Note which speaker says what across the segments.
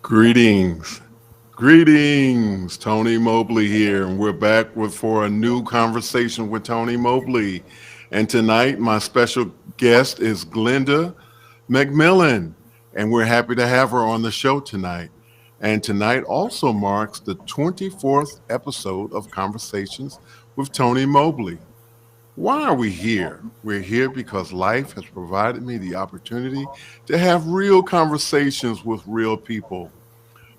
Speaker 1: Greetings. Greetings. Tony Mobley here, and we're back for a new conversation with Tony Mobley. And tonight, my special guest is Glenda McMillan, and we're happy to have her on the show tonight. And tonight also marks the 24th episode of Conversations with Tony Mobley. Why are we here? We're here because life has provided me the opportunity to have real conversations with real people.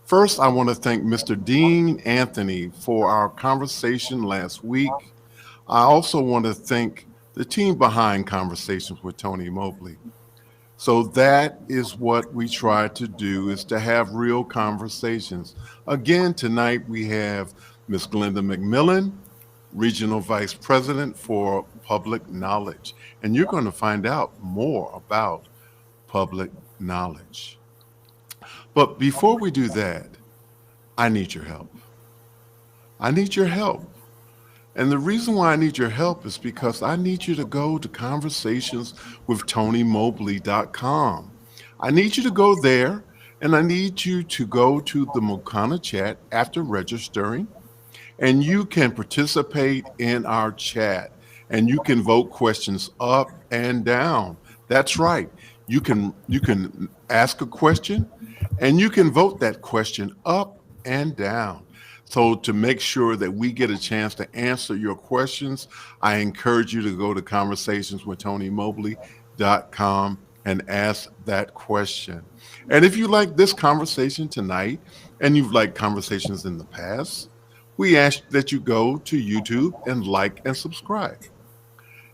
Speaker 1: First, I want to thank Mr. Dean Anthony for our conversation last week. I also want to thank the team behind Conversations with Tony Mobley. So that is what we try to do, is to have real conversations. Again, tonight we have Miss Glenda McMillan, Regional Vice President for Public Knowledge. And you're going to find out more about public knowledge. But before we do that, I need your help. I need your help. And the reason why I need your help is because I need you to go to conversationswithTonyMobley.com. I need you to go there, and I need you to go to the Mokana chat after registering, and you can participate in our chat, and you can vote questions up and down. That's right. You can ask a question, and you can vote that question up and down. So to make sure that we get a chance to answer your questions, I encourage you to go to conversationswithTonyMobley.com and ask that question. And if you like this conversation tonight and you've liked conversations in the past, we ask that you go to YouTube and like and subscribe.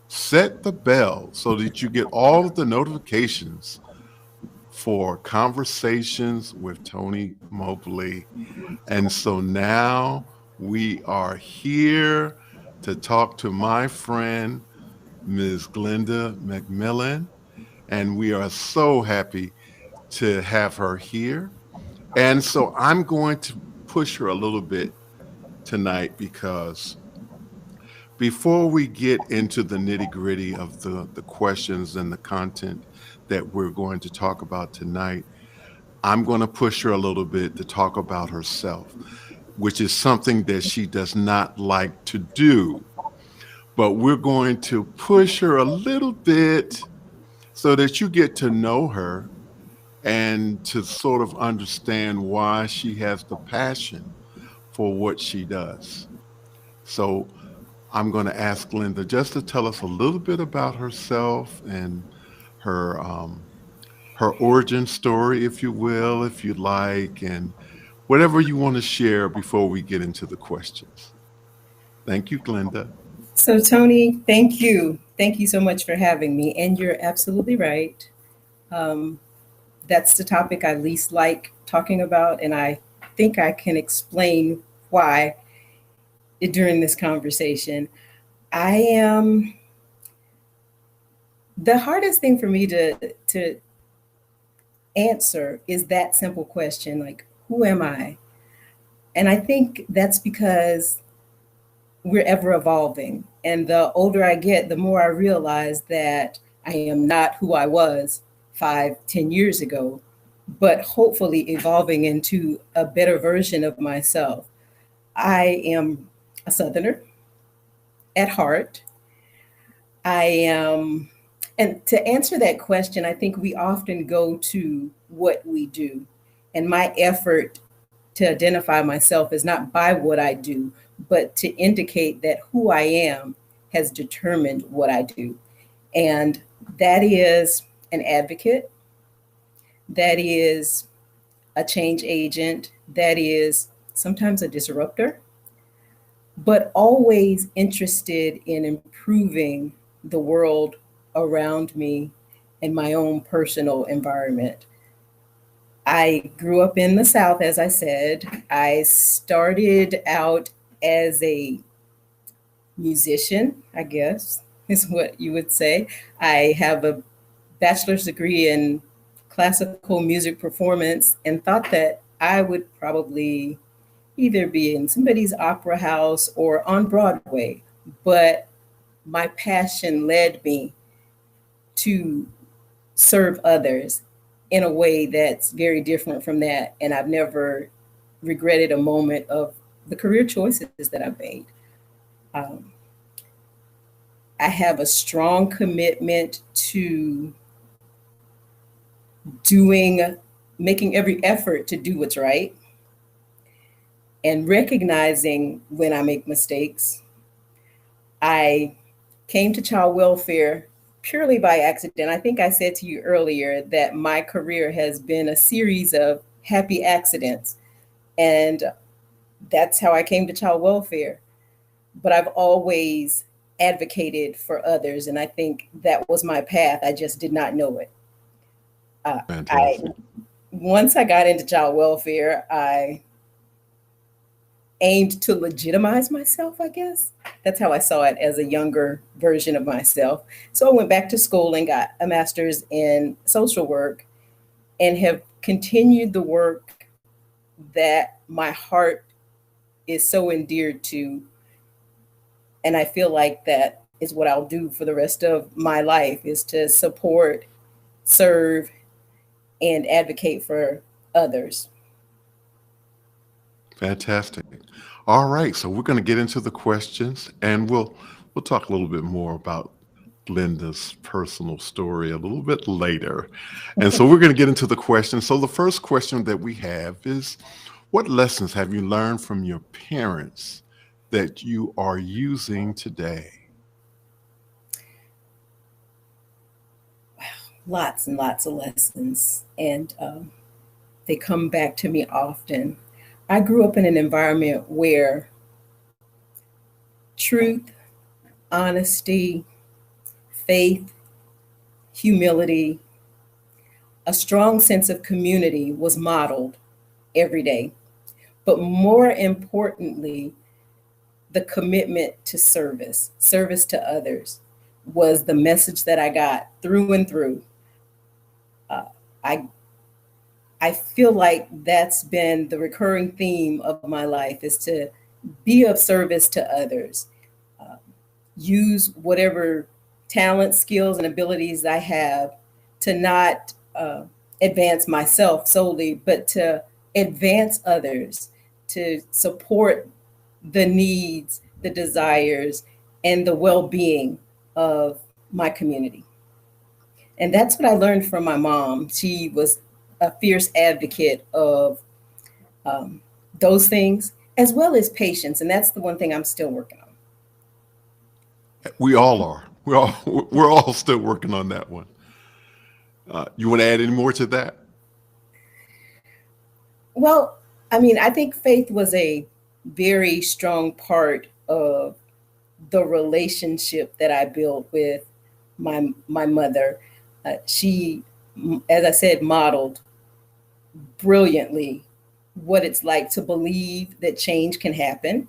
Speaker 1: Set the bell so that you get all of the notifications for Conversations with Tony Mobley. And so now we are here to talk to my friend, Ms. Glenda McMillan. And we are so happy to have her here. And so I'm going to push her a little bit tonight because before we get into the nitty gritty of the questions and the content that we're going to talk about tonight, I'm going to push her a little bit to talk about herself, which is something that she does not like to do. But we're going to push her a little bit so that you get to know her and to sort of understand why she has the passion for what she does. So I'm going to ask Linda just to tell us a little bit about herself and her her origin story, if you will, if you like, and whatever you want to share before we get into the questions. Thank you, Glenda.
Speaker 2: So, Tony, thank you. Thank you so much for having me. And you're absolutely right. Um, that's the topic I least like talking about. And I think I can explain why during this conversation. I am the hardest thing for me to answer is that simple question, like, who am I? And I think that's because we're ever evolving. And the older I get, the more I realize that I am not who I was 5, 10 years ago, but hopefully evolving into a better version of myself. I am a Southerner at heart. I am, and to answer that question, I think we often go to what we do. And my effort to identify myself is not by what I do, but to indicate that who I am has determined what I do. And that is an advocate, that is a change agent, that is sometimes a disruptor, but always interested in improving the world around me and my own personal environment. I grew up in the South, as I said. I started out as a musician, I guess, is what you would say. I have a bachelor's degree in classical music performance and thought that I would probably either be in somebody's opera house or on Broadway. But my passion led me to serve others in a way that's very different from that. And I've never regretted a moment of the career choices that I've made. Um, I have a strong commitment to doing, making every effort to do what's right and recognizing when I make mistakes. I came to child welfare purely by accident. I think I said to you earlier that my career has been a series of happy accidents. And that's how I came to child welfare. But I've always advocated for others. And I think that was my path. I just did not know it. I
Speaker 1: Fantastic.
Speaker 2: Once I got into child welfare, I aimed to legitimize myself, I guess. That's how I saw it as a younger version of myself. So I went back to school and got a master's in social work and have continued the work that my heart is so endeared to. And I feel like that is what I'll do for the rest of my life, is to support, serve, and advocate for others.
Speaker 1: Fantastic. All right, so we're going to get into the questions, and we'll talk a little bit more about Glenda's personal story a little bit later. And so we're going to get into the questions. So the first question that we have is, what lessons have you learned from your parents that you are using today?
Speaker 2: Lots and lots of lessons, and they come back to me often. I grew up in an environment where truth, honesty, faith, humility, a strong sense of community was modeled every day. But more importantly, the commitment to service to others was the message that I got through and through. Uh, I I feel like that's been the recurring theme of my life, is to be of service to others. Uh, Use whatever talent, skills, and abilities I have to not advance myself solely, but to advance others, to support the needs, the desires, and the well being of my community. And that's what I learned from my mom. She was a fierce advocate of um, those things, as well as patience. And that's the one thing I'm still working on.
Speaker 1: We all are. We're all still working on that one. You want to add any more to that?
Speaker 2: Well, I mean, I think faith was a very strong part of the relationship that I built with my mother. She, as I said, modeled brilliantly what it's like to believe that change can happen.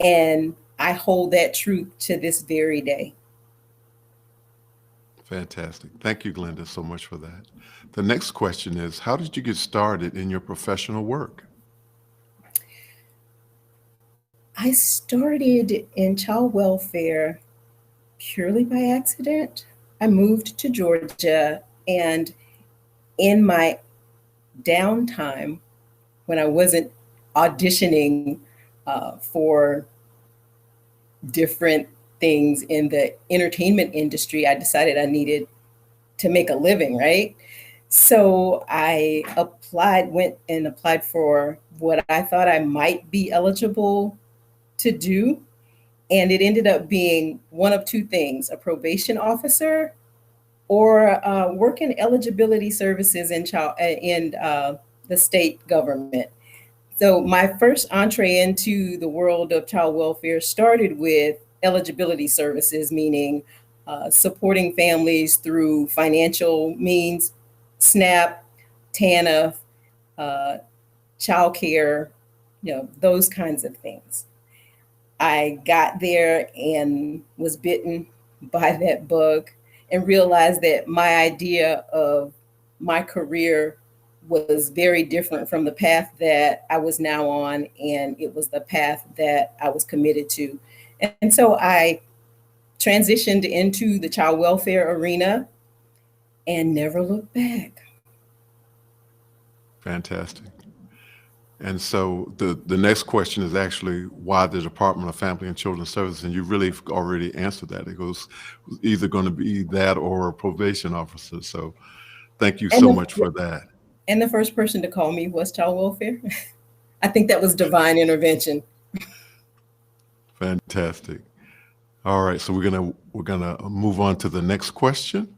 Speaker 2: And I hold that truth to this very day.
Speaker 1: Fantastic. Thank you, Glenda, so much for that. The next question is, how did you get started in your professional work?
Speaker 2: I started in child welfare purely by accident. I moved to Georgia, and in my downtime, when I wasn't auditioning for different things in the entertainment industry, I decided I needed to make a living, right? So I went and applied for what I thought I might be eligible to do. And it ended up being one of two things: a probation officer or work in eligibility services in the state government. So my first entree into the world of child welfare started with eligibility services, meaning supporting families through financial means, SNAP, TANF, uh, childcare, those kinds of things. I got there and was bitten by that bug and realized that my idea of my career was very different from the path that I was now on, and it was the path that I was committed to. And so I transitioned into the child welfare arena and never look back.
Speaker 1: Fantastic. And so the next question is actually why the Department of Family and Children Services, and you really already answered that. It goes either going to be that or a probation officer. So thank you
Speaker 2: And
Speaker 1: so
Speaker 2: the,
Speaker 1: much for that.
Speaker 2: and the first person to call me was child welfare. I think that was divine intervention.
Speaker 1: Fantastic. All right, so we're gonna move on to the next question.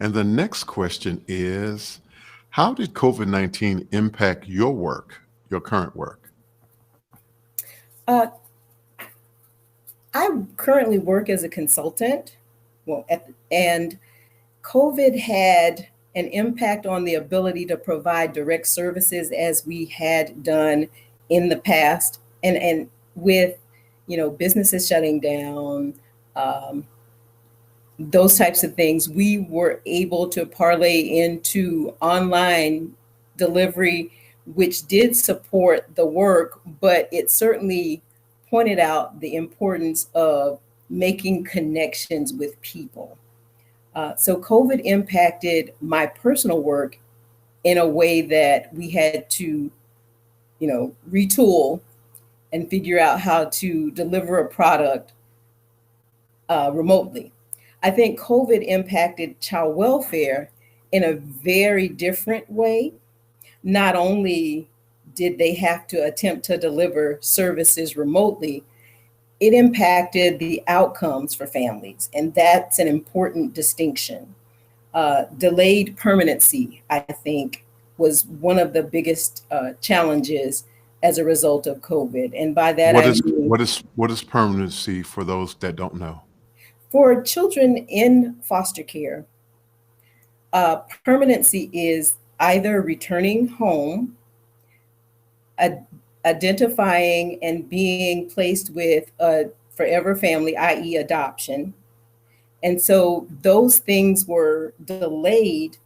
Speaker 1: And the next question is, how did COVID-19 impact your work, your current work?
Speaker 2: Uh, I currently work as a consultant. And COVID had an impact on the ability to provide direct services as we had done in the past. And with, businesses shutting down, um, those types of things, we were able to parlay into online delivery, which did support the work, but it certainly pointed out the importance of making connections with people. So COVID impacted my personal work in a way that we had to, retool and figure out how to deliver a product remotely. I think COVID impacted child welfare in a very different way. Not only did they have to attempt to deliver services remotely, it impacted the outcomes for families. And that's an important distinction. Delayed permanency, I think, was one of the biggest challenges as a result of COVID. And by that,
Speaker 1: What
Speaker 2: I
Speaker 1: is
Speaker 2: mean
Speaker 1: what is permanency for those that don't know?
Speaker 2: for children in foster care, permanency is either returning home, ad- identifying and being placed with a forever family, i.e., adoption. And so those things were delayed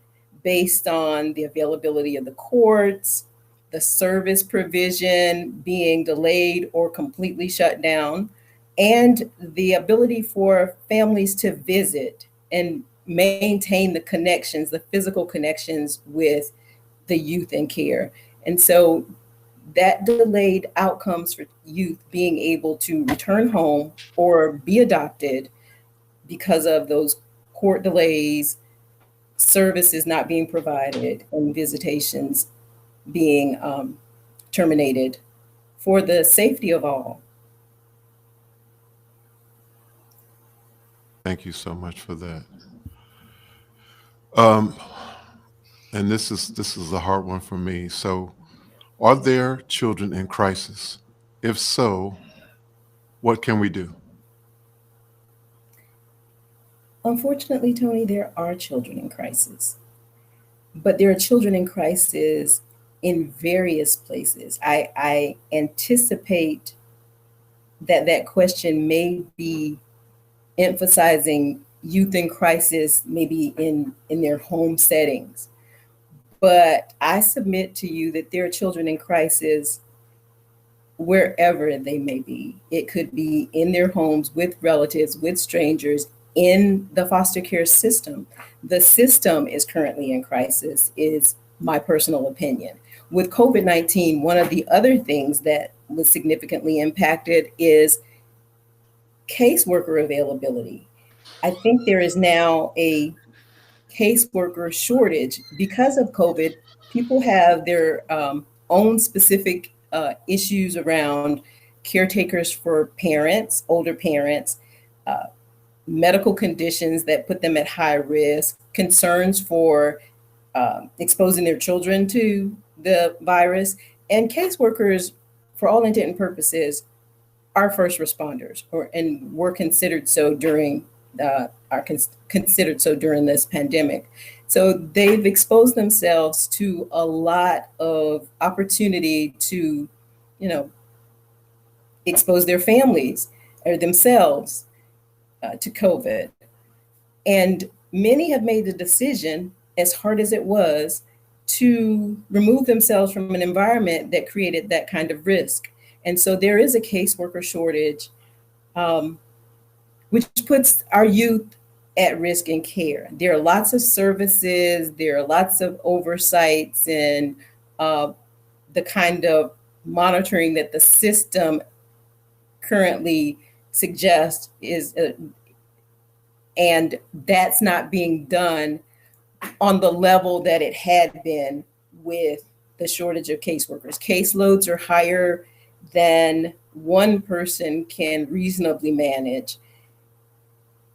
Speaker 2: based on the availability of the courts, the service provision being delayed or completely shut down, and the ability for families to visit and maintain the connections, the physical connections with the youth in care. And so that delayed outcomes for youth being able to return home or be adopted because of those court delays, services not being provided, and visitations being terminated for the safety of all.
Speaker 1: Thank you so much for that. Um, and this is a hard one for me. So, are there children in crisis? If so, what can we do?
Speaker 2: Unfortunately, Tony, there are children in crisis, but there are children in crisis in various places. I anticipate that that question may be emphasizing youth in crisis, maybe in their home settings. But I submit to you that there are children in crisis wherever they may be. It could be in their homes with relatives, with strangers, in the foster care system. The system is currently in crisis, is my personal opinion. With COVID-19, one of the other things that was significantly impacted is caseworker availability. I think there is now a caseworker shortage because of COVID. People have their own specific issues around caretakers for parents, older parents, uh, medical conditions that put them at high risk, concerns for exposing their children to the virus, and caseworkers, for all intent and purposes, are first responders, and were considered so during considered so during this pandemic. So they've exposed themselves to a lot of opportunity to, you know, expose their families or themselves to COVID. And many have made the decision, as hard as it was, to remove themselves from an environment that created that kind of risk. And so there is a caseworker shortage, um, which puts our youth at risk in care. There are lots of services, there are lots of oversights, and the kind of monitoring that the system currently suggests is, and that's not being done on the level that it had been with the shortage of caseworkers. Caseloads are higher than one person can reasonably manage.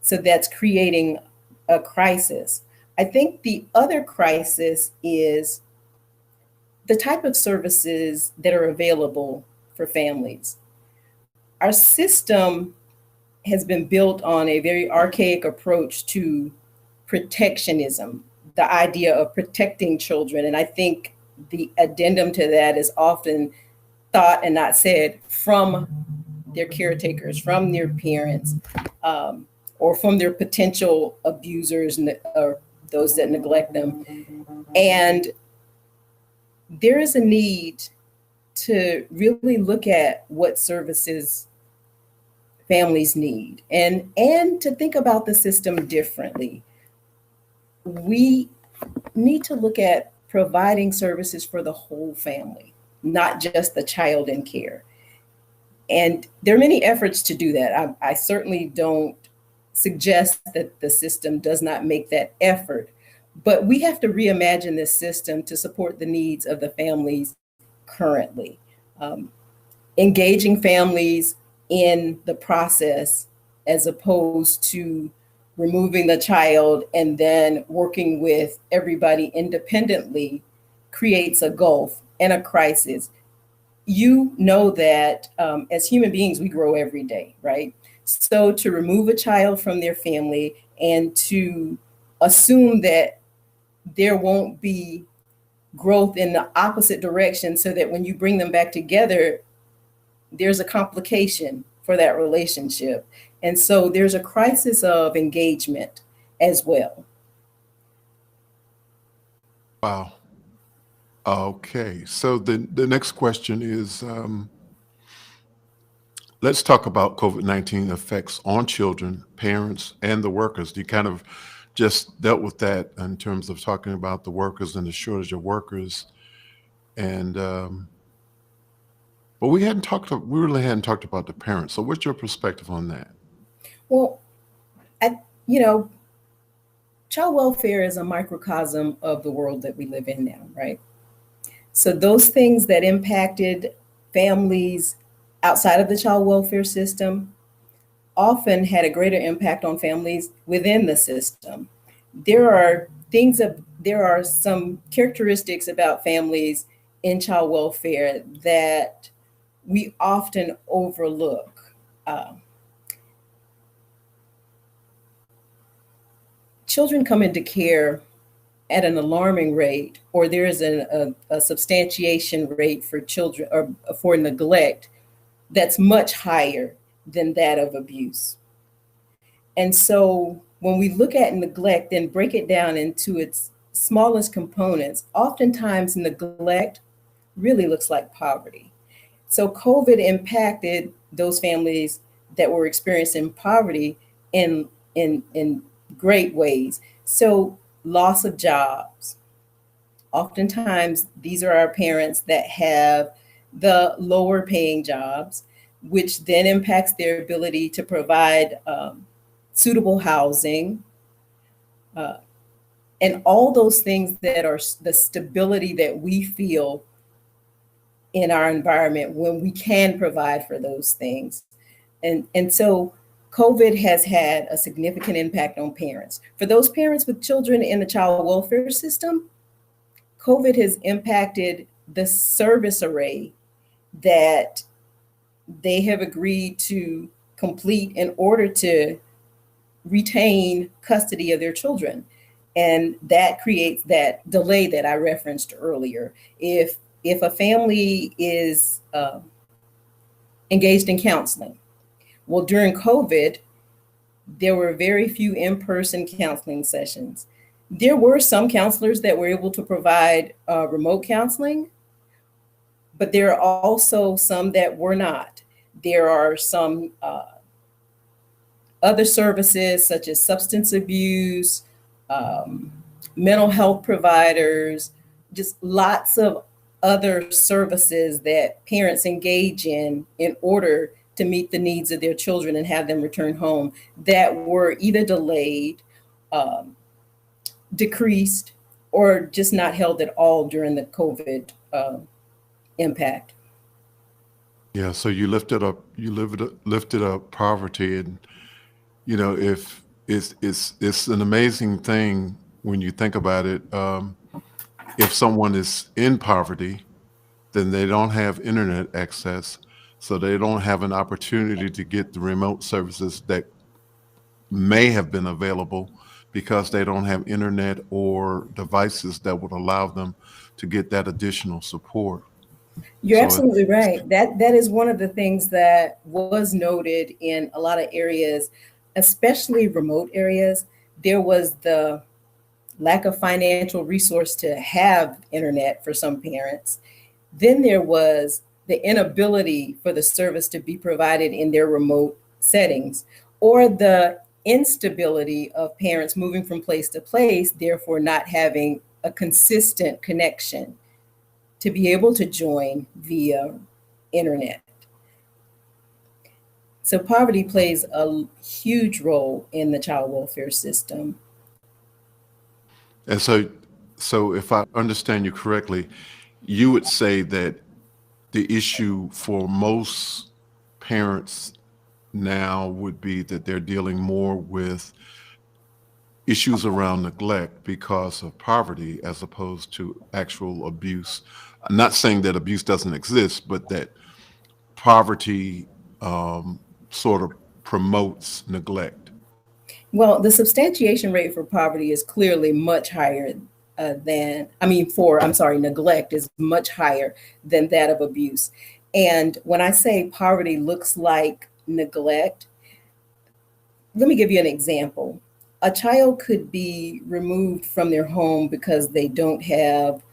Speaker 2: So that's creating a crisis. I think the other crisis is the type of services that are available for families. Our system has been built on a very archaic approach to protectionism, the idea of protecting children. And I think the addendum to that is often thought and not said from their caretakers, from their parents, or from their potential abusers or those that neglect them. And there is a need to really look at what services families need and to think about the system differently. We need to look at providing services for the whole family, not just the child in care. And there are many efforts to do that. I certainly don't suggest that the system does not make that effort, but we have to reimagine this system to support the needs of the families currently. Engaging families in the process as opposed to removing the child and then working with everybody independently creates a gulf and a crisis. You know that as human beings, we grow every day, right? So to remove a child from their family and to assume that there won't be growth in the opposite direction so that when you bring them back together, there's a complication for that relationship. And so there's a crisis of engagement as well.
Speaker 1: Wow. Okay. So the next question is, let's talk about COVID-19 effects on children, parents, and the workers. You kind of just dealt with that in terms of talking about the workers and the shortage of workers. And but we really hadn't talked about the parents. So what's your perspective on that?
Speaker 2: Well, you know, child welfare is a microcosm of the world that we live in now, right? So those things that impacted families outside of the child welfare system often had a greater impact on families within the system. There are some characteristics about families in child welfare that we often overlook. Children come into care at an alarming rate, or there is a substantiation rate for children or for neglect that's much higher than that of abuse. And so when we look at neglect and break it down into its smallest components, oftentimes neglect really looks like poverty. So COVID impacted those families that were experiencing poverty in great ways. So loss of jobs. Oftentimes, these are our parents that have the lower paying jobs, which then impacts their ability to provide suitable housing, and all those things that are the stability that we feel in our environment when we can provide for those things. And so COVID has had a significant impact on parents. For those parents with children in the child welfare system, COVID has impacted the service array that they have agreed to complete in order to retain custody of their children. And that creates that delay that I referenced earlier. If a family is engaged in counseling, well, during COVID, there were very few in-person counseling sessions. There were some counselors that were able to provide remote counseling, but there are also some that were not. There are some other services such as substance abuse, um, mental health providers, just lots of other services that parents engage in order to meet the needs of their children and have them return home, that were either delayed, um, decreased, or just not held at all during the COVID impact.
Speaker 1: Yeah, so lifted up poverty, and if it's an amazing thing when you think about it. If someone is in poverty, then they don't have internet access, so they don't have an opportunity to get the remote services that may have been available because they don't have internet or devices that would allow them to get that additional support.
Speaker 2: You're
Speaker 1: So
Speaker 2: absolutely right. That is one of the things that was noted in a lot of areas, especially remote areas. There was the lack of financial resource to have internet for some parents. Then there was the inability for the service to be provided in their remote settings, or the instability of parents moving from place to place, therefore not having a consistent connection to be able to join via internet. So poverty plays a huge role in the child welfare system.
Speaker 1: and so if I understand you correctly, you would say that the issue for most parents now would be that they're dealing more with issues around neglect because of poverty as opposed to actual abuse. I'm not saying that abuse doesn't exist, but that poverty sort of promotes neglect.
Speaker 2: Well, the substantiation rate for poverty is clearly much higher neglect is much higher than that of abuse. And when I say poverty looks like neglect, let me give you an example. A child could be removed from their home because they don't have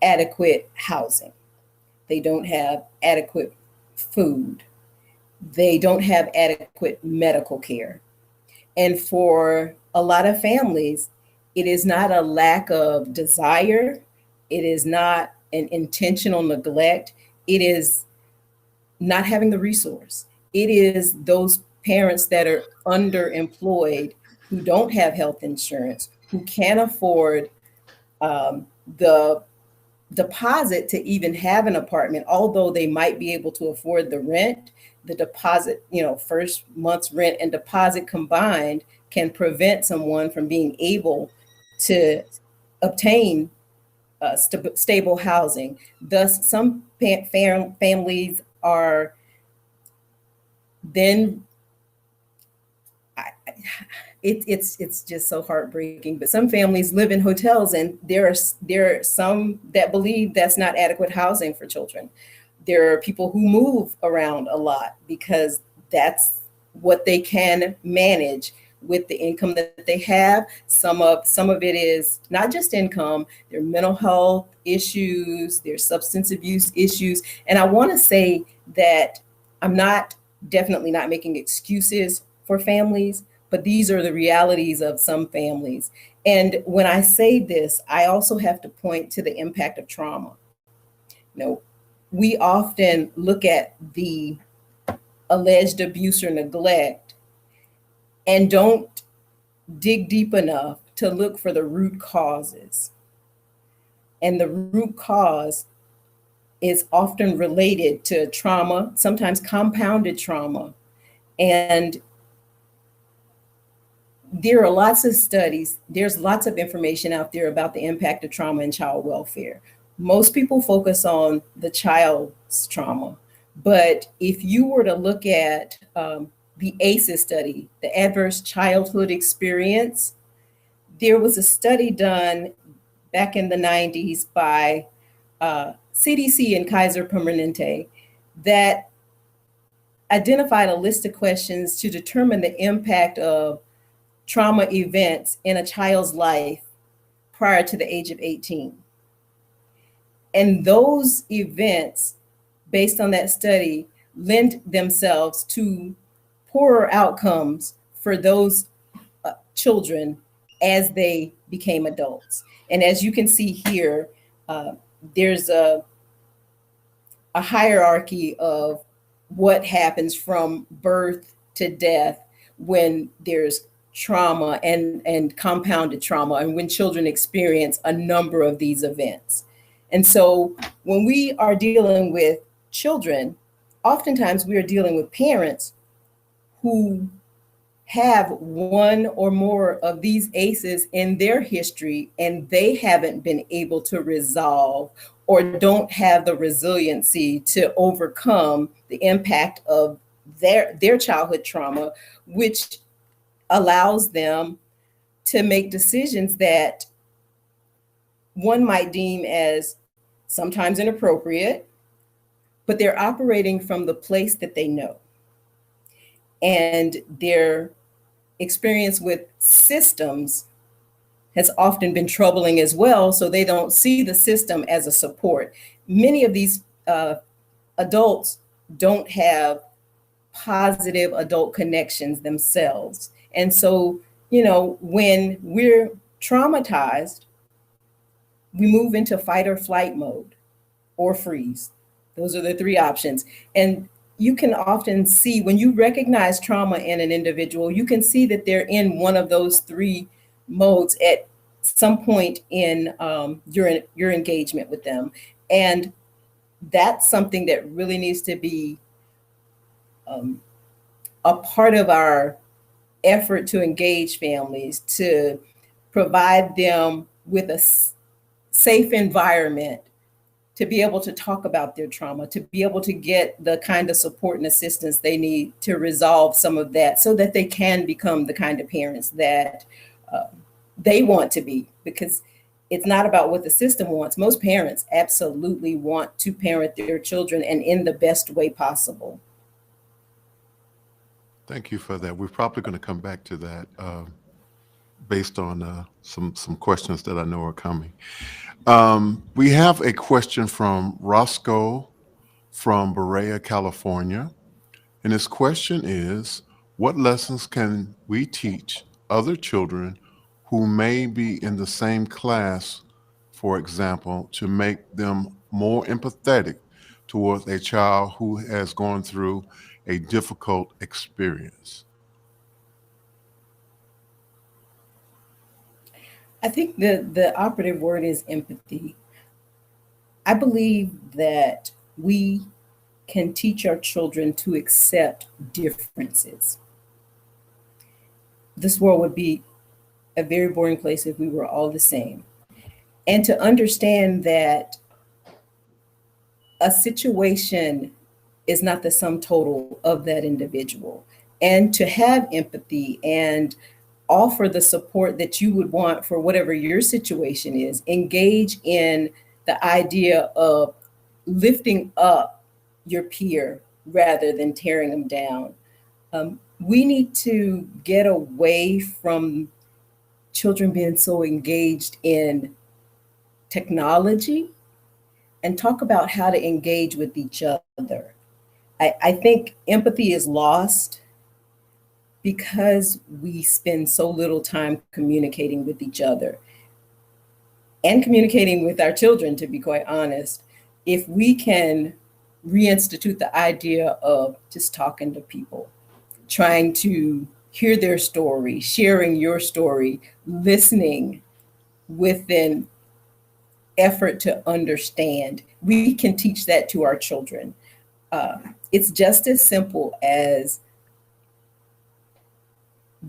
Speaker 2: adequate housing, they don't have adequate food, they don't have adequate medical care. And for a lot of families, it is not a lack of desire, it is not an intentional neglect, it is not having the resource. It is those parents that are underemployed, who don't have health insurance, who can't afford the deposit to even have an apartment, although they might be able to afford the rent. The deposit, first month's rent and deposit combined can prevent someone from being able to obtain stable housing. Thus, some families are then it's just so heartbreaking. But some families live in hotels, and there are some that believe that's not adequate housing for children. There are people who move around a lot because that's what they can manage with the income that they have. Some of it is not just income, there are mental health issues, there's substance abuse issues. And I want to say that I'm definitely not making excuses for families, but these are the realities of some families. And when I say this, I also have to point to the impact of trauma. We often look at the alleged abuse or neglect and don't dig deep enough to look for the root causes. And the root cause is often related to trauma, sometimes compounded trauma. And there are lots of studies, there's lots of information out there about the impact of trauma and child welfare. Most people focus on the child's trauma, but if you were to look at the ACEs study, the Adverse Childhood Experience, there was a study done back in the 90s by CDC and Kaiser Permanente that identified a list of questions to determine the impact of trauma events in a child's life prior to the age of 18. And those events, based on that study, lend themselves to poorer outcomes for those children as they became adults. And as you can see here, there's a hierarchy of what happens from birth to death when there's trauma and compounded trauma, and when children experience a number of these events. And so when we are dealing with children, oftentimes we are dealing with parents who have one or more of these ACEs in their history, and they haven't been able to resolve or don't have the resiliency to overcome the impact of their childhood trauma, which allows them to make decisions that one might deem as sometimes inappropriate, but they're operating from the place that they know. And their experience with systems has often been troubling as well, so they don't see the system as a support. Many of these adults don't have positive adult connections themselves. And so, when we're traumatized, we move into fight or flight mode or freeze. Those are the three options. And you can often see when you recognize trauma in an individual, you can see that they're in one of those three modes at some point in your engagement with them. And that's something that really needs to be a part of our effort to engage families, to provide them with a safe environment to be able to talk about their trauma, to be able to get the kind of support and assistance they need to resolve some of that, so that they can become the kind of parents that they want to be. Because it's not about what the system wants. Most parents absolutely want to parent their children and in the best way possible.
Speaker 1: Thank you for that. We're probably going to come back to that based on some questions that I know are coming. We have a question from Roscoe from Berea, California. And his question is, what lessons can we teach other children who may be in the same class, for example, to make them more empathetic towards a child who has gone through a difficult experience?
Speaker 2: I think the operative word is empathy. I believe that we can teach our children to accept differences. This world would be a very boring place if we were all the same. And to understand that a situation is not the sum total of that individual, and to have empathy and offer the support that you would want for whatever your situation is. Engage in the idea of lifting up your peer rather than tearing them down. We need to get away from children being so engaged in technology and talk about how to engage with each other. I think empathy is lost because we spend so little time communicating with each other and communicating with our children, to be quite honest. If we can reinstitute the idea of just talking to people, trying to hear their story, sharing your story, listening with an effort to understand, we can teach that to our children. It's just as simple as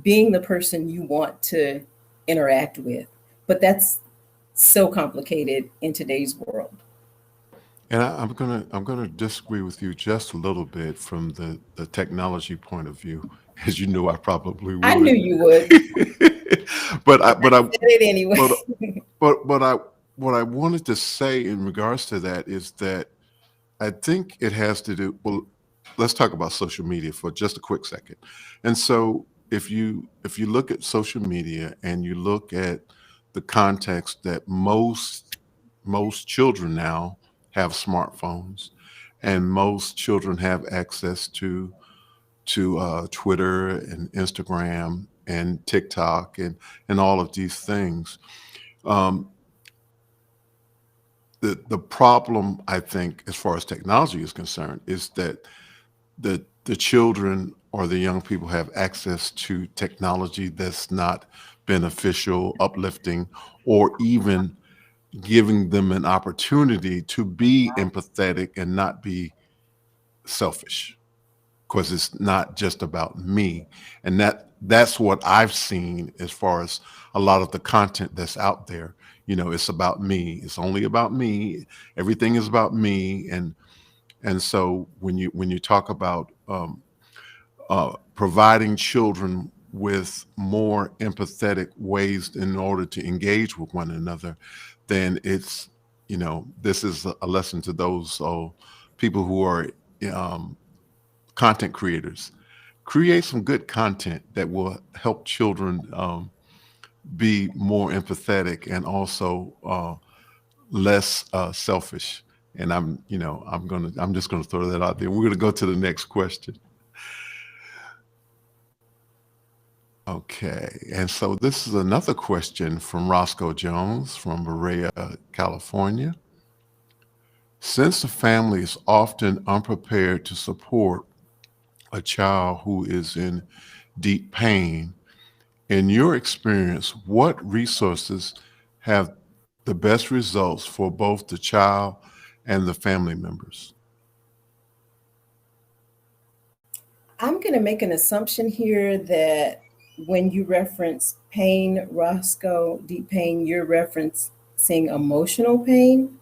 Speaker 2: being the person you want to interact with, but that's so complicated in today's world.
Speaker 1: And I'm gonna disagree with you just a little bit from the technology point of view, as you know I probably
Speaker 2: I knew
Speaker 1: would.
Speaker 2: you would.
Speaker 1: But I
Speaker 2: Said it anyway.
Speaker 1: but what I wanted to say in regards to that is that I think it has to do, well, let's talk about social media for just a quick second. And so if you look at social media and you look at the context that most children now have smartphones, and most children have access to to Twitter and Instagram and TikTok and all of these things. Um, the problem, I think, as far as technology is concerned, is that the children or the young people have access to technology that's not beneficial, uplifting, or even giving them an opportunity to be empathetic and not be selfish, because it's not just about me. And that's what I've seen as far as a lot of the content that's out there. It's about me. It's only about me. Everything is about me. And so when you talk about providing children with more empathetic ways in order to engage with one another, then this is a lesson to those people who are um, content creators. Create some good content that will help children be more empathetic and also less selfish. And I'm just gonna throw that out there. We're gonna go to the next question. Okay, and so this is another question from Roscoe Jones from Berea, California. Since the family is often unprepared to support a child who is in deep pain, in your experience, what resources have the best results for both the child and the family members?
Speaker 2: I'm going to make an assumption here that when you reference pain, Roscoe, deep pain, you're referencing emotional pain.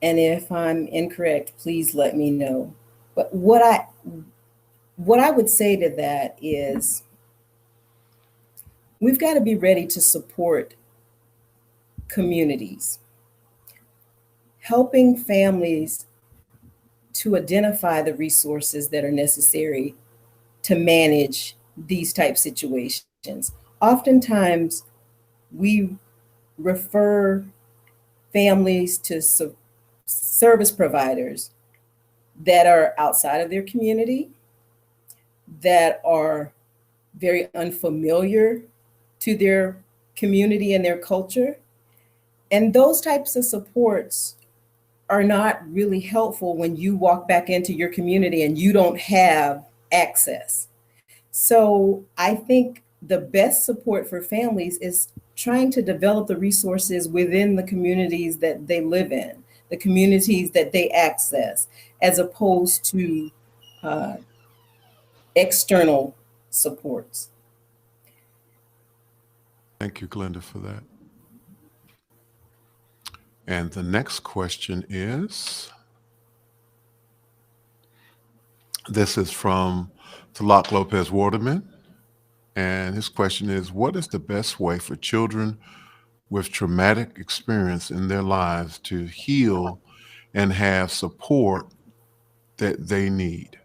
Speaker 2: And if I'm incorrect, please let me know. But what I would say to that is we've got to be ready to support communities, helping families to identify the resources that are necessary to manage these type situations. Oftentimes, we refer families to service providers that are outside of their community, that are very unfamiliar to their community and their culture. And those types of supports are not really helpful when you walk back into your community and you don't have access. So I think the best support for families is trying to develop the resources within the communities that they live in, the communities that they access, as opposed to external supports.
Speaker 1: Thank you, Glenda, for that. And the next question is, this is from Talak Lopez Waterman. And his question is, what is the best way for children with traumatic experience in their lives to heal and have support that they need?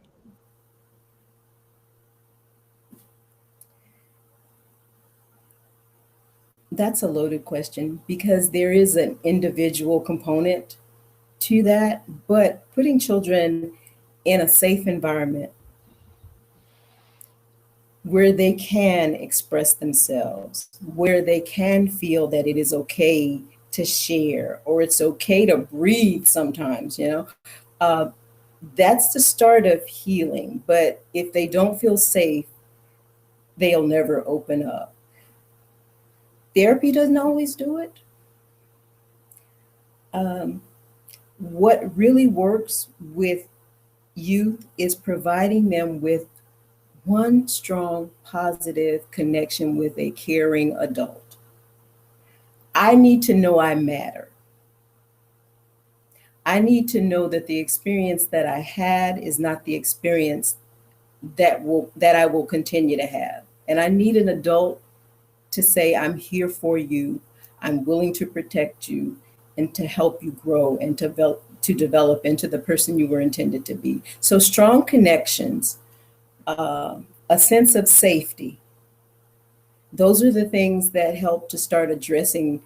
Speaker 2: That's a loaded question because there is an individual component to that, but putting children in a safe environment where they can express themselves, where they can feel that it is okay to share or it's okay to breathe sometimes, uh, that's the start of healing. But if they don't feel safe, they'll never open up. Therapy doesn't always do it. What really works with youth is providing them with one strong, positive connection with a caring adult. I need to know I matter. I need to know that the experience that I had is not the experience that I will continue to have. And I need an adult to say, I'm here for you, I'm willing to protect you, and to help you grow and to develop into the person you were intended to be. So strong connections, a sense of safety, those are the things that help to start addressing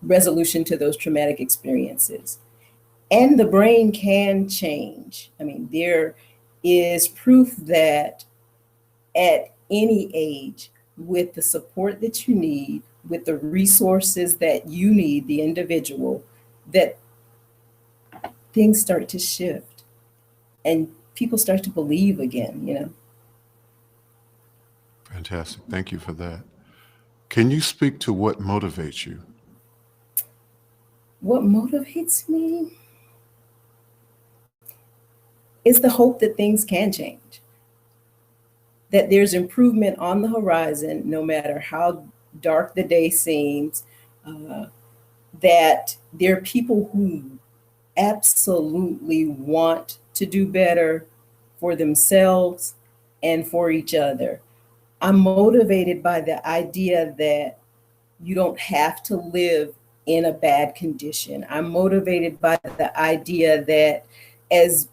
Speaker 2: resolution to those traumatic experiences. And the brain can change. I mean, is proof that at any age, with the support that you need, with the resources that you need, the individual, that things start to shift and people start to believe again, you know.
Speaker 1: Fantastic. Thank you for that. Can you speak to what motivates you?
Speaker 2: What motivates me is the hope that things can change, that there's improvement on the horizon, no matter how dark the day seems, uh, that there are people who absolutely want to do better for themselves and for each other. I'm motivated by the idea that you don't have to live in a bad condition. I'm motivated by the idea that as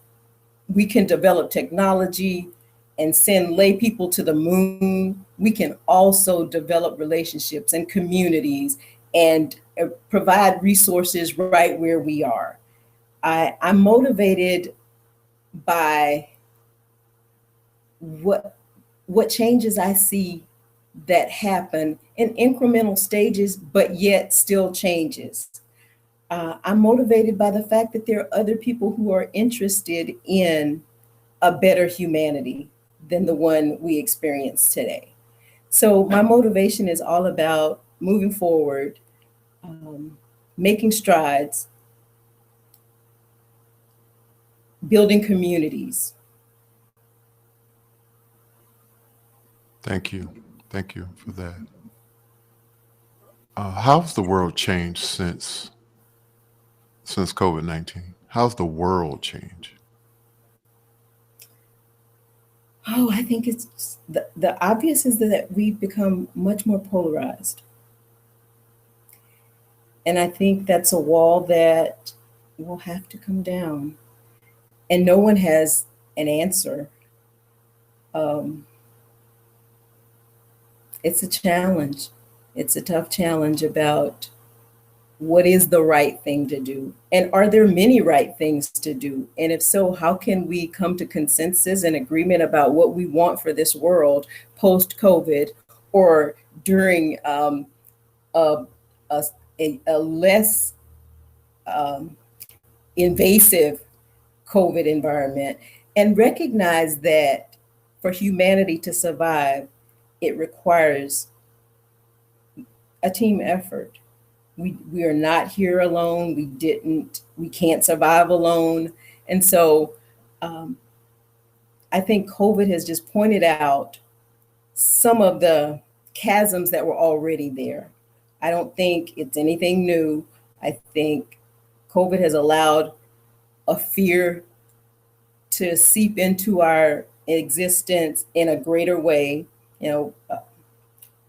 Speaker 2: we can develop technology and send lay people to the moon, we can also develop relationships and communities and provide resources right where we are. I'm motivated by what what changes I see that happen in incremental stages, but yet still changes. I'm motivated by the fact that there are other people who are interested in a better humanity than the one we experience today. So my motivation is all about moving forward, um, making strides, building communities.
Speaker 1: Thank you. Thank you for that. How's the world changed since COVID-19? How's the world changed?
Speaker 2: Oh, I think it's the obvious is that we've become much more polarized. And I think that's a wall that will have to come down. And no one has an answer. Um, it's a challenge. It's a tough challenge about what is the right thing to do? And are there many right things to do? And if so, how can we come to consensus and agreement about what we want for this world post COVID or during a, a, a less um, invasive COVID environment? And recognize that for humanity to survive, it requires a team effort. We are not here alone. We can't survive alone. And so um, I think COVID has just pointed out some of the chasms that were already there. I don't think it's anything new. I think COVID has allowed a fear to seep into our existence in a greater way, you know,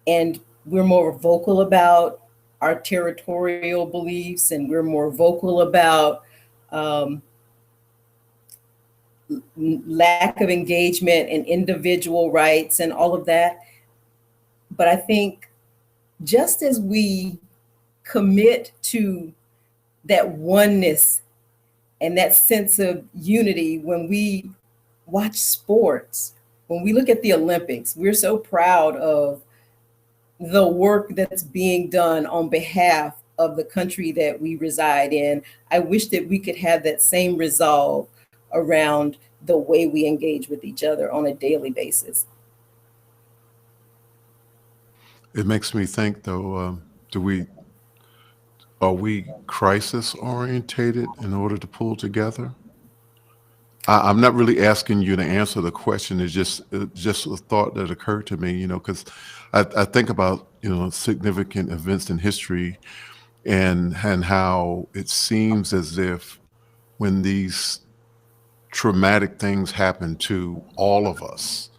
Speaker 2: and we're more vocal about our territorial beliefs, and we're more vocal about um, lack of engagement and individual rights and all of that. But I think just as we commit to that oneness and that sense of unity when we watch sports, when we look at the Olympics, we're so proud of the work that's being done on behalf of the country that we reside in. I wish that we could have that same resolve around the way we engage with each other on a daily basis.
Speaker 1: It makes me think, though. Do we Are we crisis orientated in order to pull together? I'm not really asking you to answer the question. It's just a thought that occurred to me. Because I think about significant events in history and how it seems as if when these traumatic things happen to all of us,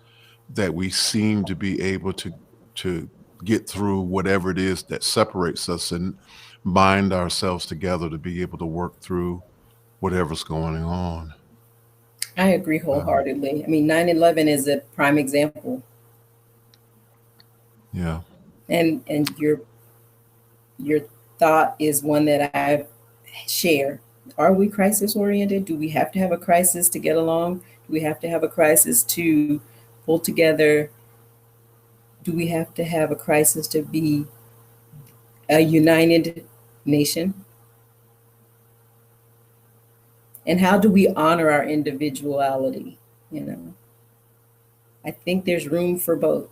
Speaker 1: that we seem to be able to get through whatever it is that separates us and bind ourselves together to be able to work through whatever's going on.
Speaker 2: I agree
Speaker 1: Um,
Speaker 2: wholeheartedly. I mean, 9/11 is a prime example.
Speaker 1: yeah.
Speaker 2: And your thought is one that I share. Are we crisis oriented? Do we have to have a crisis to get along? Do we have to have a crisis to pull together? Do we have to have a crisis to be a united nation? And how do we honor our individuality? You know, I think there's room for both.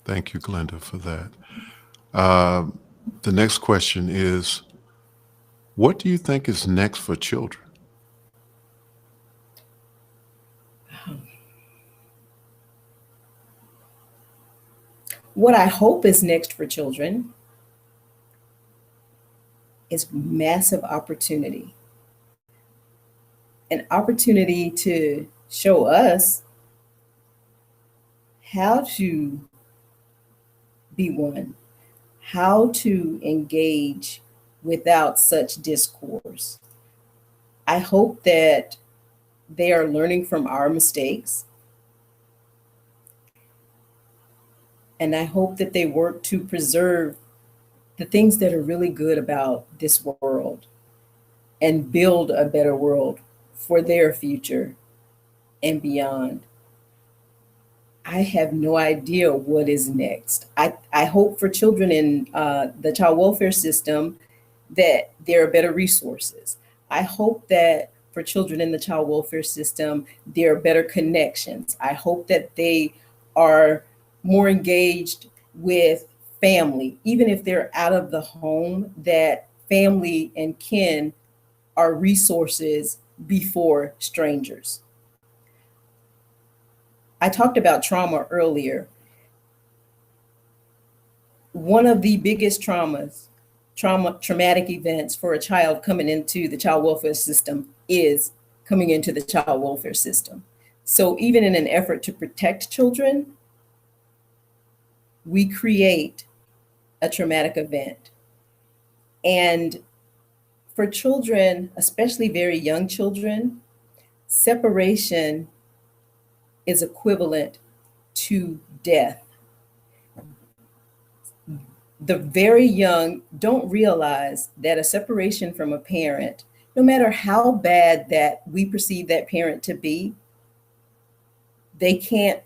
Speaker 1: Thank you, Glenda, for that. The next question is, what do you think is next for children?
Speaker 2: What I hope is next for children is massive opportunity. An opportunity to show us how to be one, how to engage without such discourse. I hope that they are learning from our mistakes. And I hope that they work to preserve the things that are really good about this world and build a better world for their future and beyond. I have no idea what is next. I hope for children in the child welfare system that there are better resources. I hope that for children in the child welfare system, there are better connections. I hope that they are more engaged with family, even if they're out of the home, that family and kin are resources before strangers. I talked about trauma earlier. One of the biggest traumatic events for a child coming into the child welfare system is coming into the child welfare system. So even in an effort to protect children, we create a traumatic event. And for children, especially very young children, separation is equivalent to death. The very young don't realize that a separation from a parent, no matter how bad that we perceive that parent to be, they can't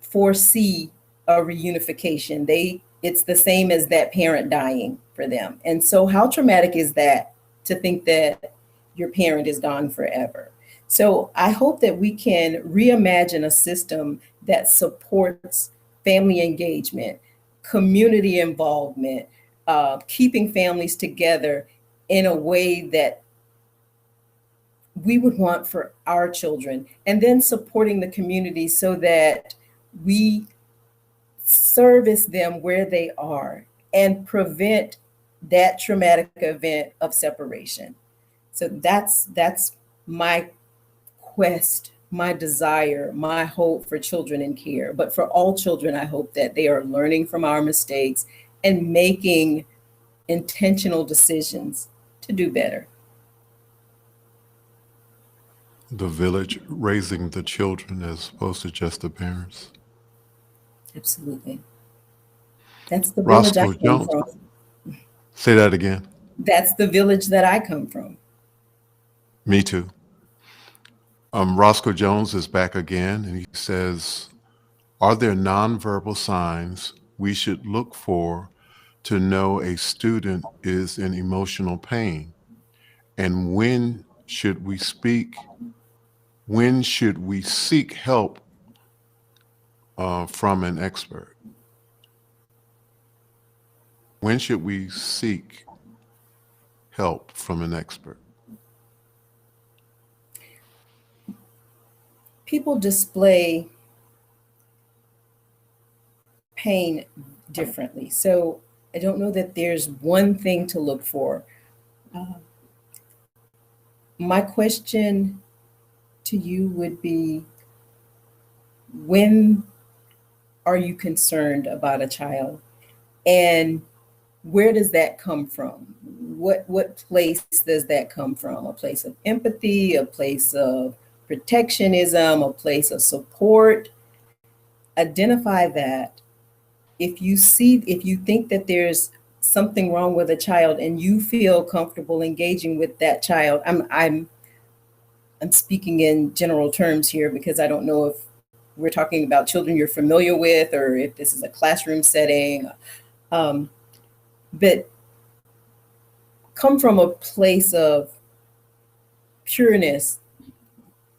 Speaker 2: foresee a reunification. It's the same as that parent dying for them. And so how traumatic is that, to think that your parent is gone forever? So I hope that we can reimagine a system that supports family engagement, community involvement, keeping families together in a way that we would want for our children, and then supporting the community so that we service them where they are and prevent that traumatic event of separation. So that's my quest, my desire, my hope for children in care. But for all children, I hope that they are learning from our mistakes and making intentional decisions to do better.
Speaker 1: The village raising the children as opposed to just the parents.
Speaker 2: Absolutely. That's the village I
Speaker 1: Roscoe
Speaker 2: come
Speaker 1: Jones.
Speaker 2: from.
Speaker 1: Say that again.
Speaker 2: That's the village that I come from.
Speaker 1: Me too. Roscoe Jones is back again, and he says, are there nonverbal signs we should look for to know a student is in emotional pain? And when should we seek help from an expert? When should we seek help from an expert?
Speaker 2: People display pain differently. So I don't know that there's one thing to look for. My question to you would be, when are you concerned about a child? And where does that come from? What place does that come from? A place of empathy, a place of protectionism, a place of support? Identify that. If you think that there's something wrong with a child and you feel comfortable engaging with that child, I'm I'm speaking in general terms here because I don't know if we're talking about children you're familiar with or if this is a classroom setting. Um, but come from a place of pureness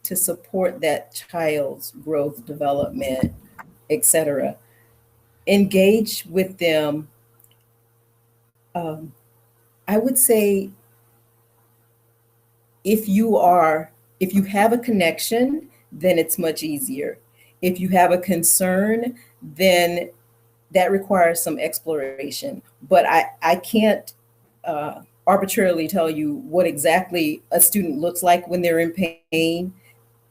Speaker 2: to support that child's growth, development, etc. Engage with them. Um, I would say if you have a connection, then it's much easier. If you have a concern, then that requires some exploration. But I can't arbitrarily tell you what exactly a student looks like when they're in pain.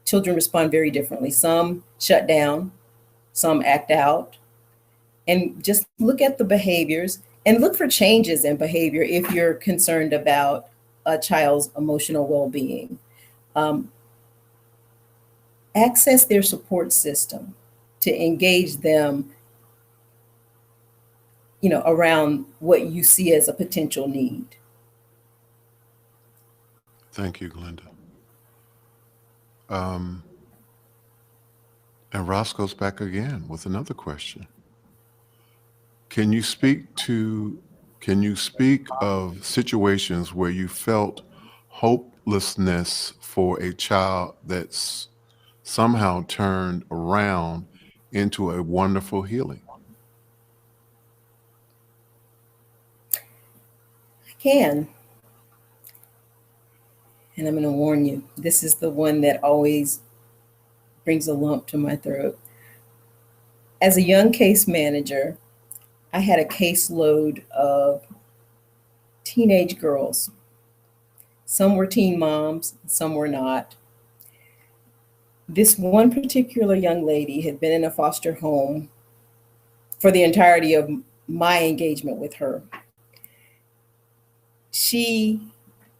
Speaker 2: Children respond very differently. Some shut down, some act out, and just look at the behaviors and look for changes in behavior if you're concerned about a child's emotional well-being. Um, Access their support system to engage them, around what you see as a potential need.
Speaker 1: Thank you, Glenda. Um, and Roscoe's back again with another question. Can you speak to can you speak of situations where you felt hopelessness for a child that's somehow turned around into a wonderful healing?
Speaker 2: I can, and I'm going to warn you, this is the one that always brings a lump to my throat. As a young case manager, I had a caseload of teenage girls. Some were teen moms, some were not. This one particular young lady had been in a foster home for the entirety of my engagement with her. She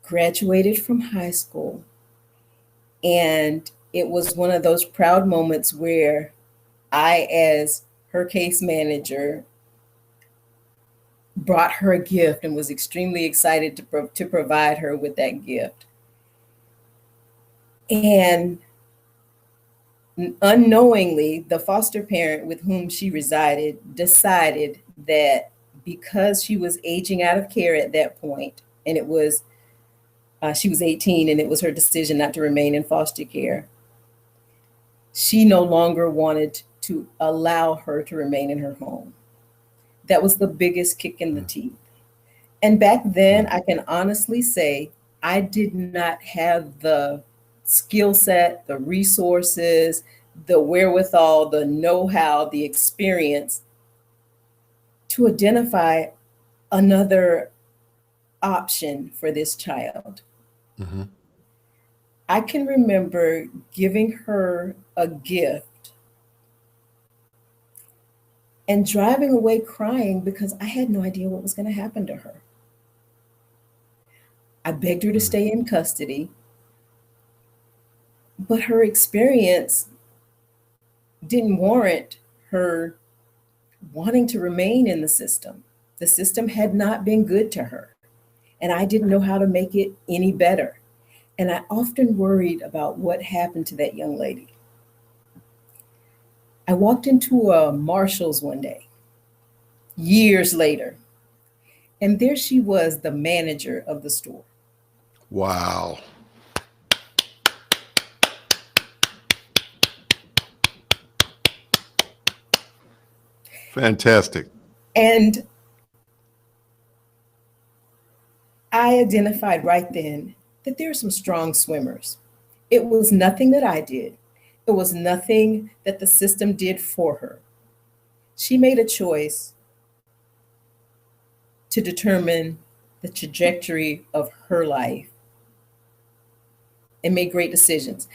Speaker 2: graduated from high school, and it was one of those proud moments where I, as her case manager, brought her a gift and was extremely excited to provide her with that gift. And unknowingly, the foster parent with whom she resided decided that because she was aging out of care at that point, and it was she was 18 and it was her decision not to remain in foster care, she no longer wanted to allow her to remain in her home. That was the biggest kick in the teeth. And back then, I can honestly say I did not have the skill set, the resources, the wherewithal, the know-how, the experience to identify another option for this child.
Speaker 1: Mm-hmm.
Speaker 2: I can remember giving her a gift and driving away crying because I had no idea what was going to happen to her. I begged her to stay in custody, but her experience didn't warrant her wanting to remain in the system. The system had not been good to her, and I didn't know how to make it any better. And I often worried about what happened to that young lady. I walked into a Marshall's one day, years later, and there she was, the manager of the store.
Speaker 1: Wow. Fantastic.
Speaker 2: And I identified right then that there are some strong swimmers. It was nothing that I did. It was nothing that the system did for her. She made a choice to determine the trajectory of her life and made great decisions.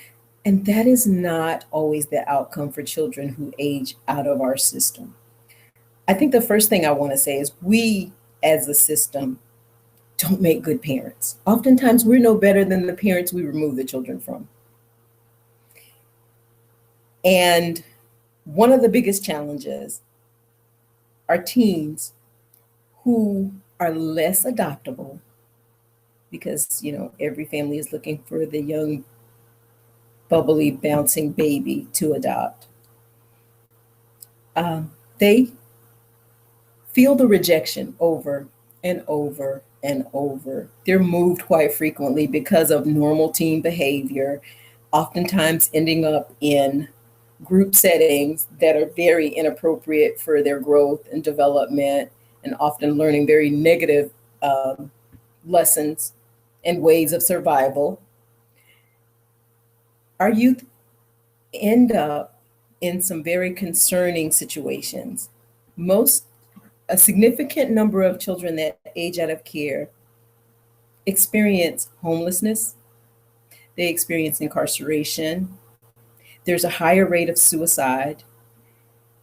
Speaker 2: And that is not always the outcome for children who age out of our system. I think the first thing I want to say is we, as a system, don't make good parents. Oftentimes, we're no better than the parents we remove the children from. And one of the biggest challenges are teens who are less adoptable because, every family is looking for the young bubbly, bouncing baby to adopt. They feel the rejection over and over and over. They're moved quite frequently because of normal teen behavior, oftentimes ending up in group settings that are very inappropriate for their growth and development, and often learning very negative lessons and ways of survival. Our youth end up in some very concerning situations. Most A significant number of children that age out of care experience homelessness, they experience incarceration. There's a higher rate of suicide.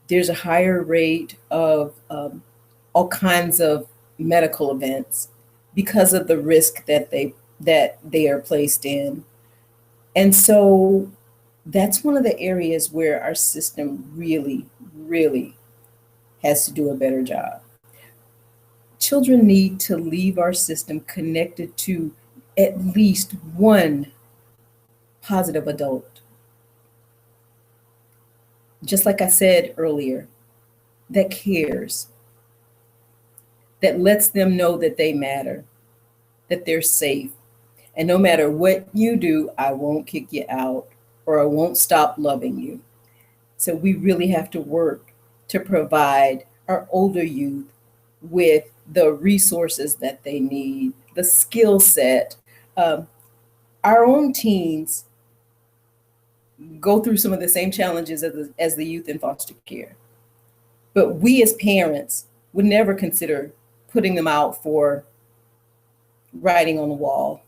Speaker 2: There's a higher rate of all kinds of medical events because of the risk that they are placed in. And so that's one of the areas where our system really, really has to do a better job. Children need to leave our system connected to at least one positive adult. Just like I said earlier, that cares, that lets them know that they matter, that they're safe. And no matter what you do, I won't kick you out or I won't stop loving you. So we really have to work to provide our older youth with the resources that they need, the skill set. Our own teens go through some of the same challenges as the youth in foster care. But we as parents would never consider putting them out for writing on the wall,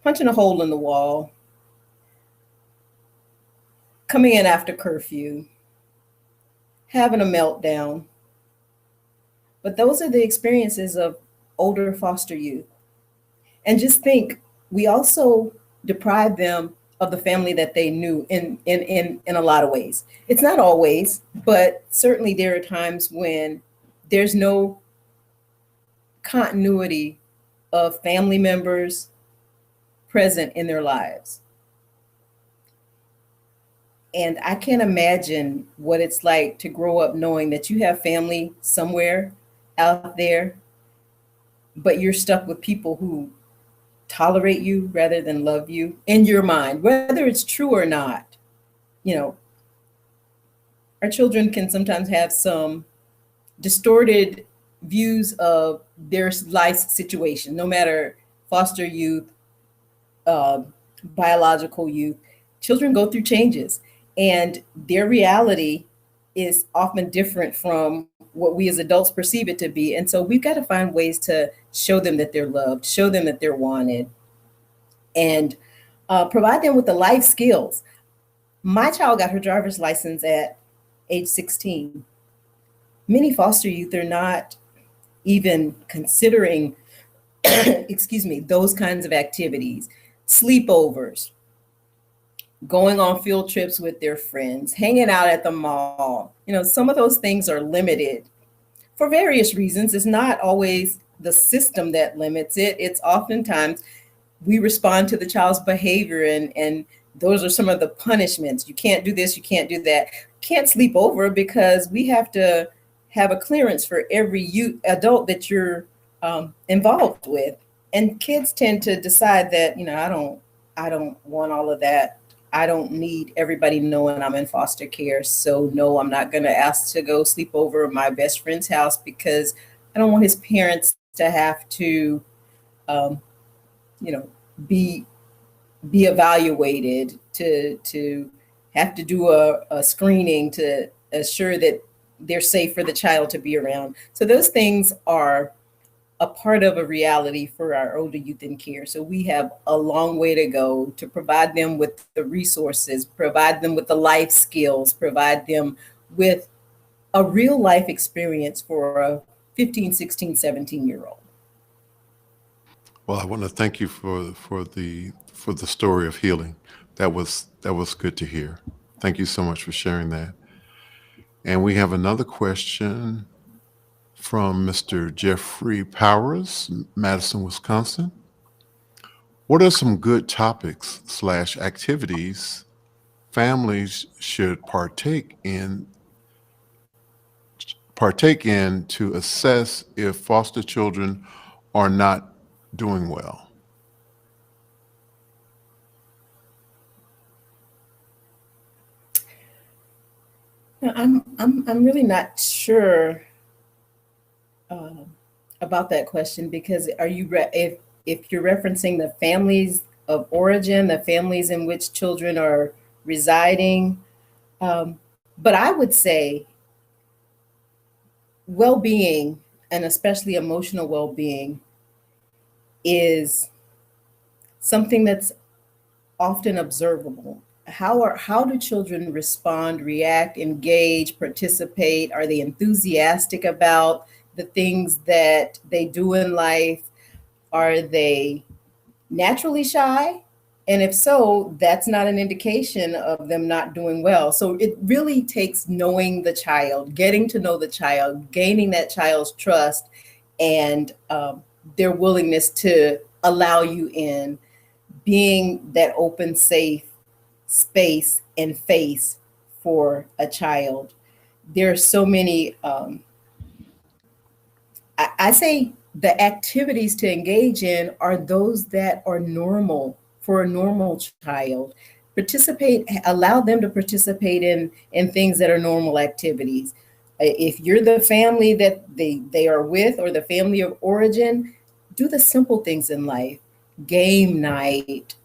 Speaker 2: punching a hole in the wall, coming in after curfew, having a meltdown. But those are the experiences of older foster youth. And just think, we also deprive them of the family that they knew in a lot of ways. It's not always, but certainly there are times when there's no continuity of family members present in their lives. And I can't imagine what it's like to grow up knowing that you have family somewhere out there, but you're stuck with people who tolerate you rather than love you in your mind, whether it's true or not. You know, our children can sometimes have some distorted views of their life situation, no matter foster youth, uh, biological youth. Children go through changes, and their reality is often different from what we as adults perceive it to be. And so we've got to find ways to show them that they're loved, show them that they're wanted, and provide them with the life skills. My child got her driver's license at age 16. Many foster youth are not even considering, excuse me, those kinds of activities, sleepovers, going on field trips with their friends, hanging out at the mall. You know, some of those things are limited for various reasons. It's not always the system that limits it. It's oftentimes we respond to the child's behavior, and those are some of the punishments. You can't do this, you can't do that. Can't sleep over because we have to have a clearance for every adult that you're involved with. And kids tend to decide that, you know, I don't want all of that. I don't need everybody knowing I'm in foster care. So no, I'm not going to ask to go sleep over at my best friend's house because I don't want his parents to have to, you know, be evaluated, to have to do a screening to assure that they're safe for the child to be around. So those things are a part of a reality for our older youth in care. So we have a long way to go to provide them with the resources, provide them with the life skills, provide them with a real life experience for a 15, 16, 17-year-old.
Speaker 1: Well, I want to thank you for the story of healing. That was good to hear. Thank you so much for sharing that. And we have another question from Mr. Jeffrey Powers, Madison, Wisconsin. What are some good topics slash activities families should partake in to assess if foster children are not doing well?
Speaker 2: Now, I'm really not sure uh, about that question, because if you're referencing the families of origin, the families in which children are residing, but I would say well-being, and especially emotional well-being, is something that's often observable. How do children respond, react, engage, participate? Are they enthusiastic about the things that they do in life? Are they naturally shy? And if so, that's not an indication of them not doing well. So it really takes knowing the child, getting to know the child, gaining that child's trust, and their willingness to allow you in, being that open, safe space and face for a child. There are so many, I say the activities to engage in are those that are normal for a normal child. Participate, allow them to participate in things that are normal activities. If you're the family that they are with, or the family of origin, do the simple things in life: game night,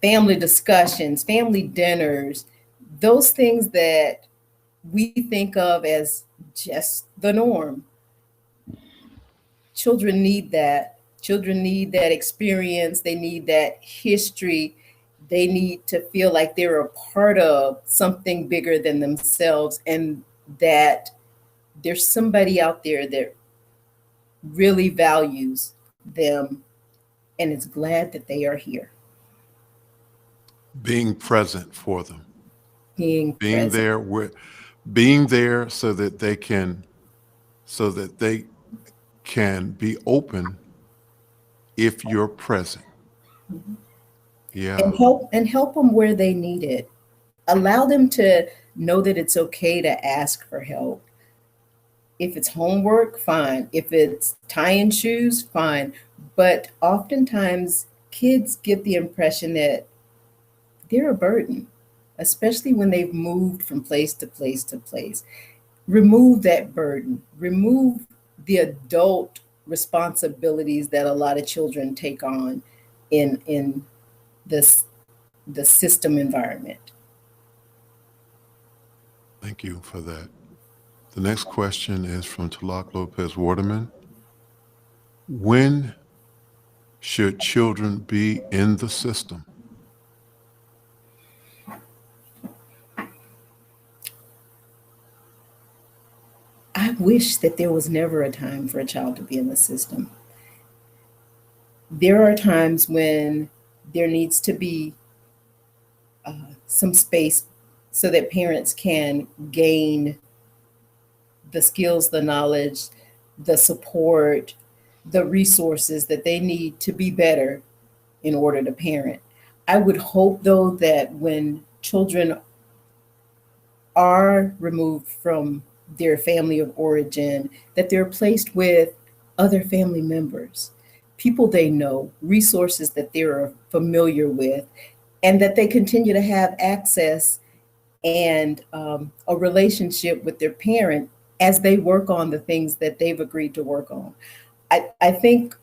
Speaker 2: family discussions, family dinners, those things that we think of as just the norm. Children need that. Children need that experience. They need that history. They need to feel like they're a part of something bigger than themselves, and that there's somebody out there that really values them and is glad that they are here.
Speaker 1: Being present for them,
Speaker 2: Being
Speaker 1: being
Speaker 2: present.
Speaker 1: there with, being there so that they can be open if you're present. Yeah.
Speaker 2: And help them where they need it. Allow them to know that it's okay to ask for help. If it's homework, fine. If it's tying shoes, fine. But oftentimes kids get the impression that they're a burden, especially when they've moved from place to place to place. Remove that burden. Remove the adult responsibilities that a lot of children take on in this the system environment.
Speaker 1: Thank you for that. The next question is from Talak Lopez Waterman. When should children be in the system?
Speaker 2: I wish that there was never a time for a child to be in the system. There are times when there needs to be some space so that parents can gain the skills, the knowledge, the support, the resources that they need to be better in order to parent. I would hope, though, that when children are removed from their family of origin, that they're placed with other family members, people they know, resources that they're familiar with, and that they continue to have access and a relationship with their parent as they work on the things that they've agreed to work on. I think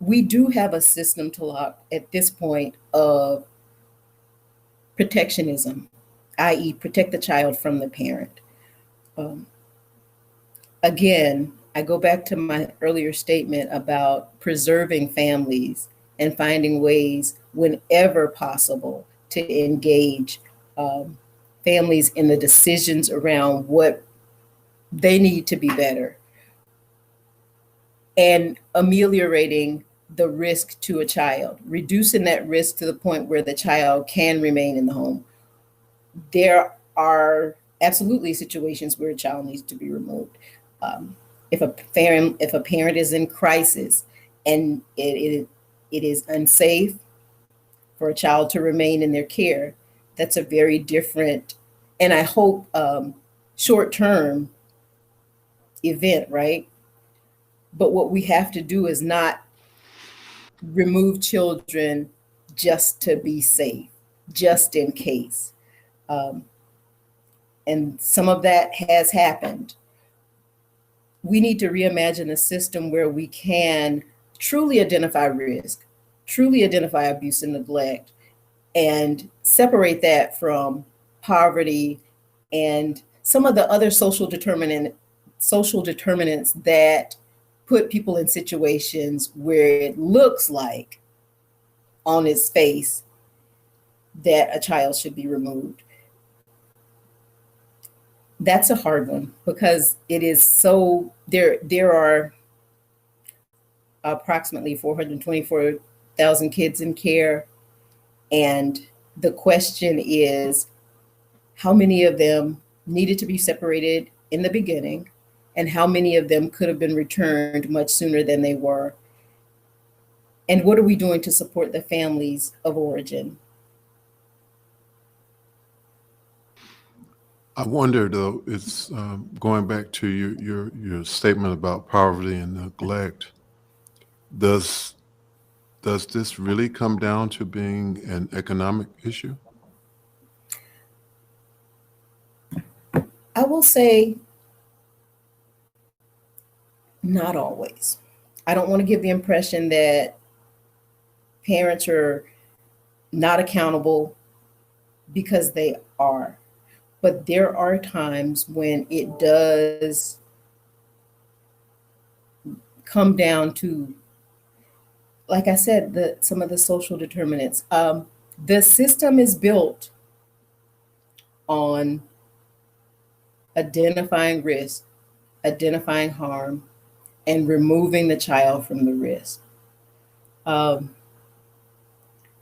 Speaker 2: we do have a system to lock at this point of protectionism, i.e., protect the child from the parent. Um, Again, I go back to my earlier statement about preserving families and finding ways whenever possible to engage um, families in the decisions around what they need to be better, and ameliorating the risk to a child, reducing that risk to the point where the child can remain in the home. There are absolutely situations where a child needs to be removed. Um, if a parent is in crisis and it it is unsafe for a child to remain in their care, that's a very different, and I hope short-term event, right? But what we have to do is not remove children just to be safe, just in case. Um, and some of that has happened. We need to reimagine a system where we can truly identify risk, truly identify abuse and neglect, and separate that from poverty and some of the other social determinants that put people in situations where it looks like on its face that a child should be removed. That's a hard one because it is so there are approximately 424,000 kids in care, and the question is how many of them needed to be separated in the beginning and how many of them could have been returned much sooner than they were, and what are we doing to support the families of origin?
Speaker 1: I wonder, though, it's going back to your statement about poverty and neglect. Does this really come down to being an economic issue?
Speaker 2: I will say not always. I don't want to give the impression that parents are not accountable, because they are. But there are times when it does come down to, like I said, some of the social determinants. The system is built on identifying risk, identifying harm, and removing the child from the risk. Um,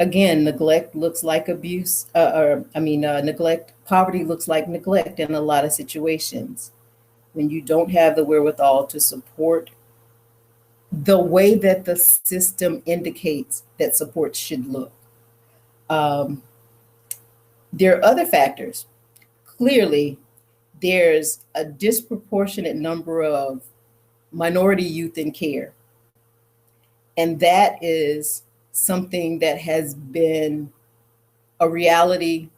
Speaker 2: Again, neglect looks like abuse, neglect, poverty looks like neglect in a lot of situations. When you don't have the wherewithal to support the way that the system indicates that support should look. Um, there are other factors. Clearly, there's a disproportionate number of minority youth in care. And that is something that has been a reality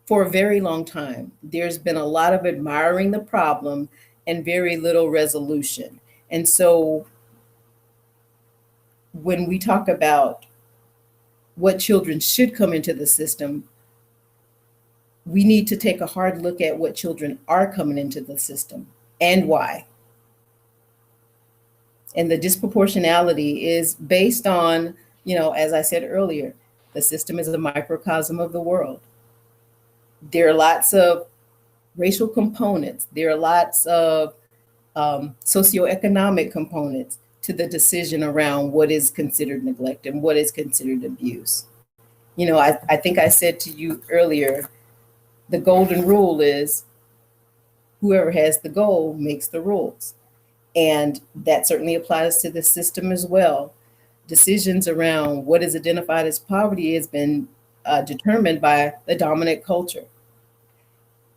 Speaker 2: for a very long time. There's been a lot of admiring the problem and very little resolution. And so when we talk about what children should come into the system, we need to take a hard look at what children are coming into the system and why. And the disproportionality is based on, as I said earlier, the system is a microcosm of the world. There are lots of racial components. There are lots of socioeconomic components to the decision around what is considered neglect and what is considered abuse. I think I said to you earlier, the golden rule is whoever has the goal makes the rules. And that certainly applies to the system as well. Decisions around what is identified as poverty has been determined by the dominant culture.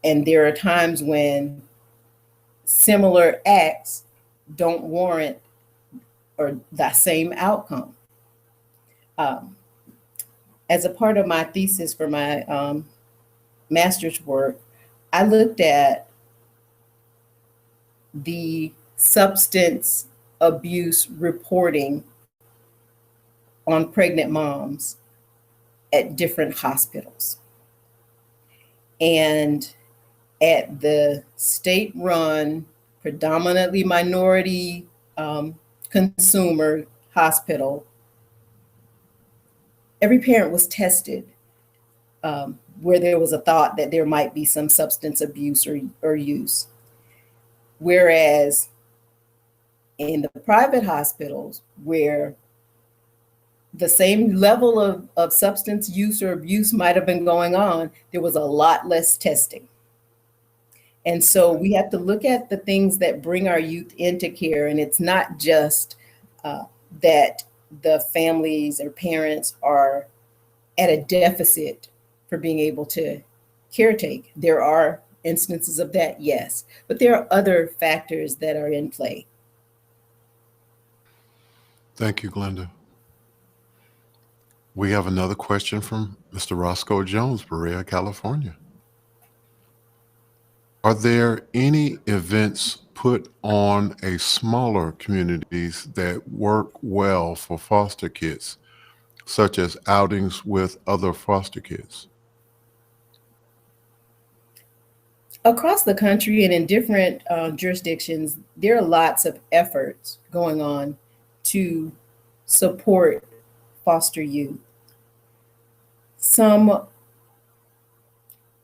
Speaker 2: And there are times when similar acts don't warrant or the same outcome. As a part of my thesis for my master's work, I looked at the substance abuse reporting on pregnant moms at different hospitals. And at the state-run, predominantly minority consumer hospital, every parent was tested where there was a thought that there might be some substance abuse or use. Whereas in the private hospitals, where the same level of substance use or abuse might have been going on, there was a lot less testing. And so we have to look at the things that bring our youth into care. And it's not just that the families or parents are at a deficit for being able to caretake. There are instances of that, yes, but there are other factors that are in play.
Speaker 1: Thank you, Glenda. We have another question from Mr. Roscoe Jones, Berea, California. Are there any events put on a smaller communities that work well for foster kids, such as outings with other foster kids?
Speaker 2: Across the country and in different jurisdictions, there are lots of efforts going on to support foster youth. Some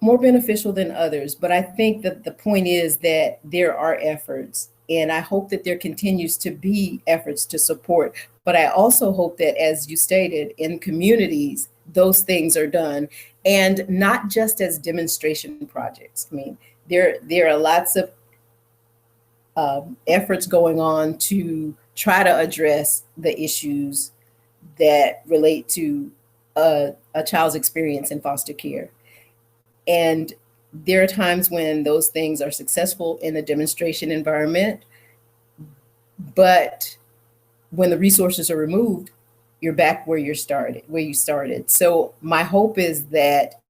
Speaker 2: more beneficial than others, but I think that the point is that there are efforts, and I hope that there continues to be efforts to support. But I also hope that, as you stated, in communities, those things are done, and not just as demonstration projects. I mean, there are lots of efforts going on to try to address the issues that relate to a child's experience in foster care. And there are times when those things are successful in a demonstration environment, but when the resources are removed, you're back where you started. So my hope is that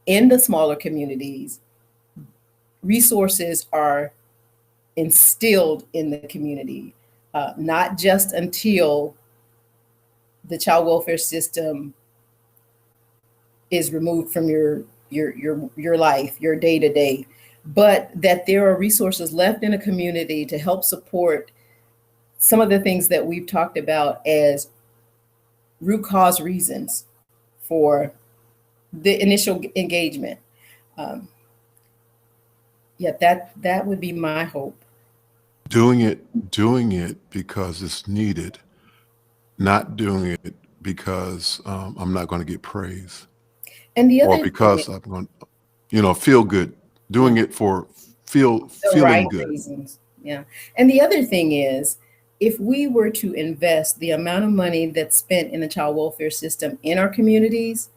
Speaker 2: in the smaller communities, resources are instilled in the community, not just until the child welfare system is removed from your life, your day to day, but that there are resources left in a community to help support some of the things that we've talked about as root cause reasons for the initial engagement. That would be my hope.
Speaker 1: Doing it because it's needed, not doing it because I'm not going to get praise.
Speaker 2: And the other
Speaker 1: or because I'm going to, feel good, doing it for feeling
Speaker 2: right
Speaker 1: good.
Speaker 2: Reasons. Yeah. And the other thing is, if we were to invest the amount of money that's spent in the child welfare system in our communities,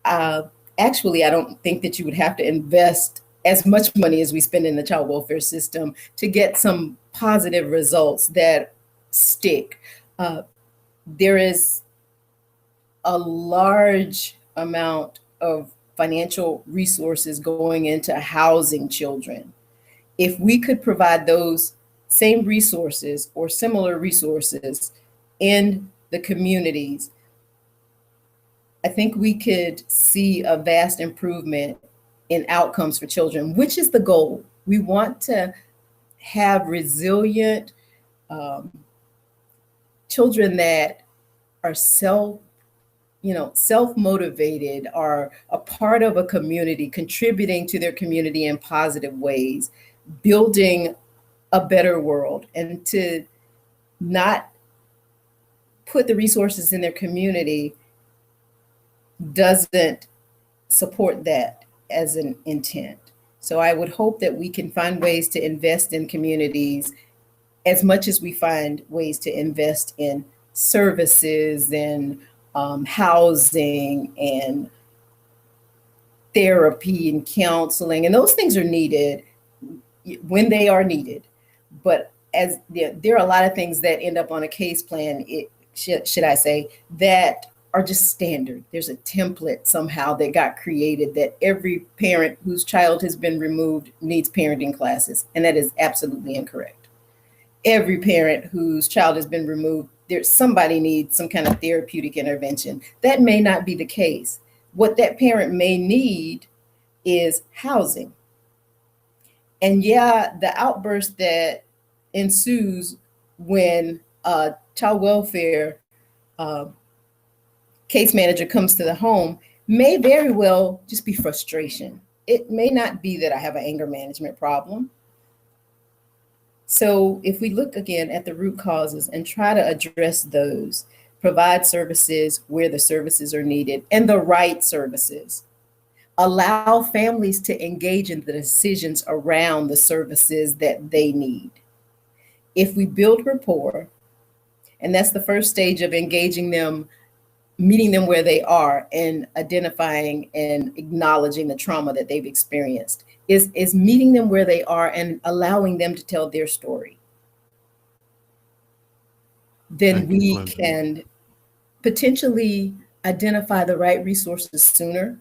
Speaker 2: actually, I don't think that you would have to invest as much money as we spend in the child welfare system to get some positive results that stick. There is a large amount of financial resources going into housing children. If we could provide those same resources or similar resources in the communities, I think we could see a vast improvement in outcomes for children, which is the goal. We want to have resilient children that are self-motivated, are a part of a community, contributing to their community in positive ways, building a better world, and to not put the resources in their community doesn't support that as an intent. So I would hope that we can find ways to invest in communities as much as we find ways to invest in services and housing and therapy and counseling. And those things are needed when they are needed. But as there are a lot of things that end up on a case plan, should I say, that are just standard. There's a template somehow that got created that every parent whose child has been removed needs parenting classes. And that is absolutely incorrect. Every parent whose child has been removed, somebody needs some kind of therapeutic intervention. That may not be the case. What that parent may need is housing. And the outburst that ensues when a child welfare case manager comes to the home may very well just be frustration. It may not be that I have an anger management problem. So if we look again at the root causes and try to address those, provide services where the services are needed and the right services, allow families to engage in the decisions around the services that they need. If we build rapport And that's the first stage of engaging them, meeting them where they are, and identifying and acknowledging the trauma that they've experienced. Is meeting them where they are and allowing them to tell their story. Then
Speaker 1: Thank you,
Speaker 2: we
Speaker 1: Glenda.
Speaker 2: can potentially identify the right resources sooner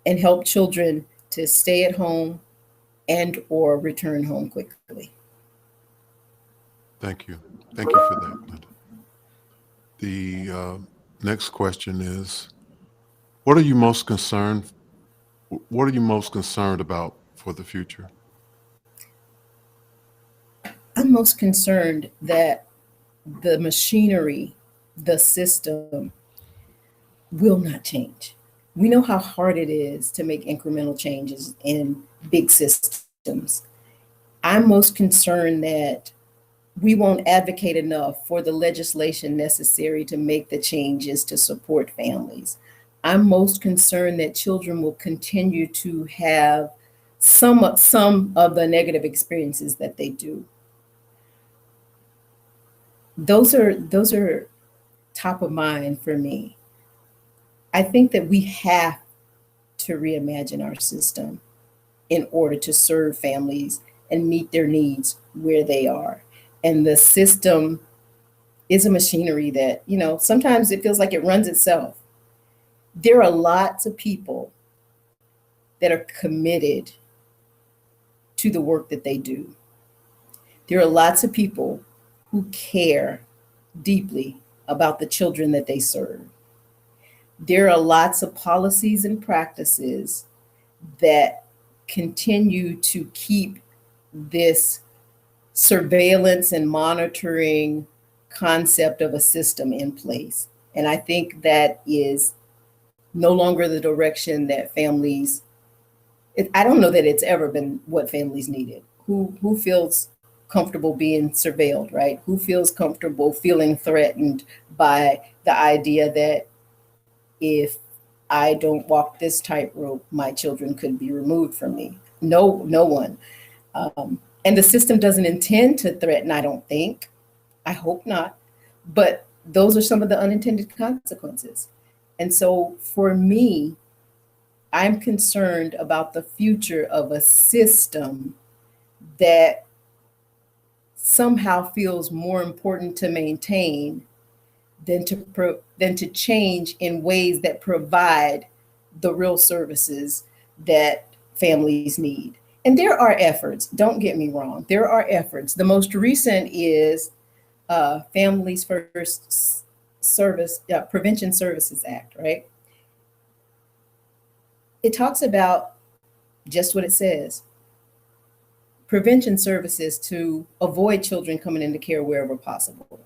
Speaker 2: and help children to stay at home and or return home quickly.
Speaker 1: Thank you. Thank you for that, Glenda. The next question is, what are you most concerned about for the future?
Speaker 2: I'm most concerned that the machinery, the system will not change. We know how hard it is to make incremental changes in big systems. I'm most concerned that we won't advocate enough for the legislation necessary to make the changes to support families. I'm most concerned that children will continue to have some of the negative experiences that they do. Those are top of mind for me. I think that we have to reimagine our system in order to serve families and meet their needs where they are. And the system is a machinery that, sometimes it feels like it runs itself. There are lots of people that are committed to the work that they do. There are lots of people who care deeply about the children that they serve. There are lots of policies and practices that continue to keep this surveillance and monitoring concept of a system in place. And I think that is no longer the direction that families, I don't know that it's ever been what families needed. Who feels comfortable being surveilled, right? Who feels comfortable feeling threatened by the idea that if I don't walk this tightrope, my children could be removed from me? No one. And the system doesn't intend to threaten, I don't think. I hope not. But those are some of the unintended consequences. And so for me, I'm concerned about the future of a system that somehow feels more important to maintain than to change in ways that provide the real services that families need. And there are efforts, don't get me wrong, there are efforts. The most recent is Families First Prevention Services Act, right? It talks about just what it says: prevention services to avoid children coming into care wherever possible.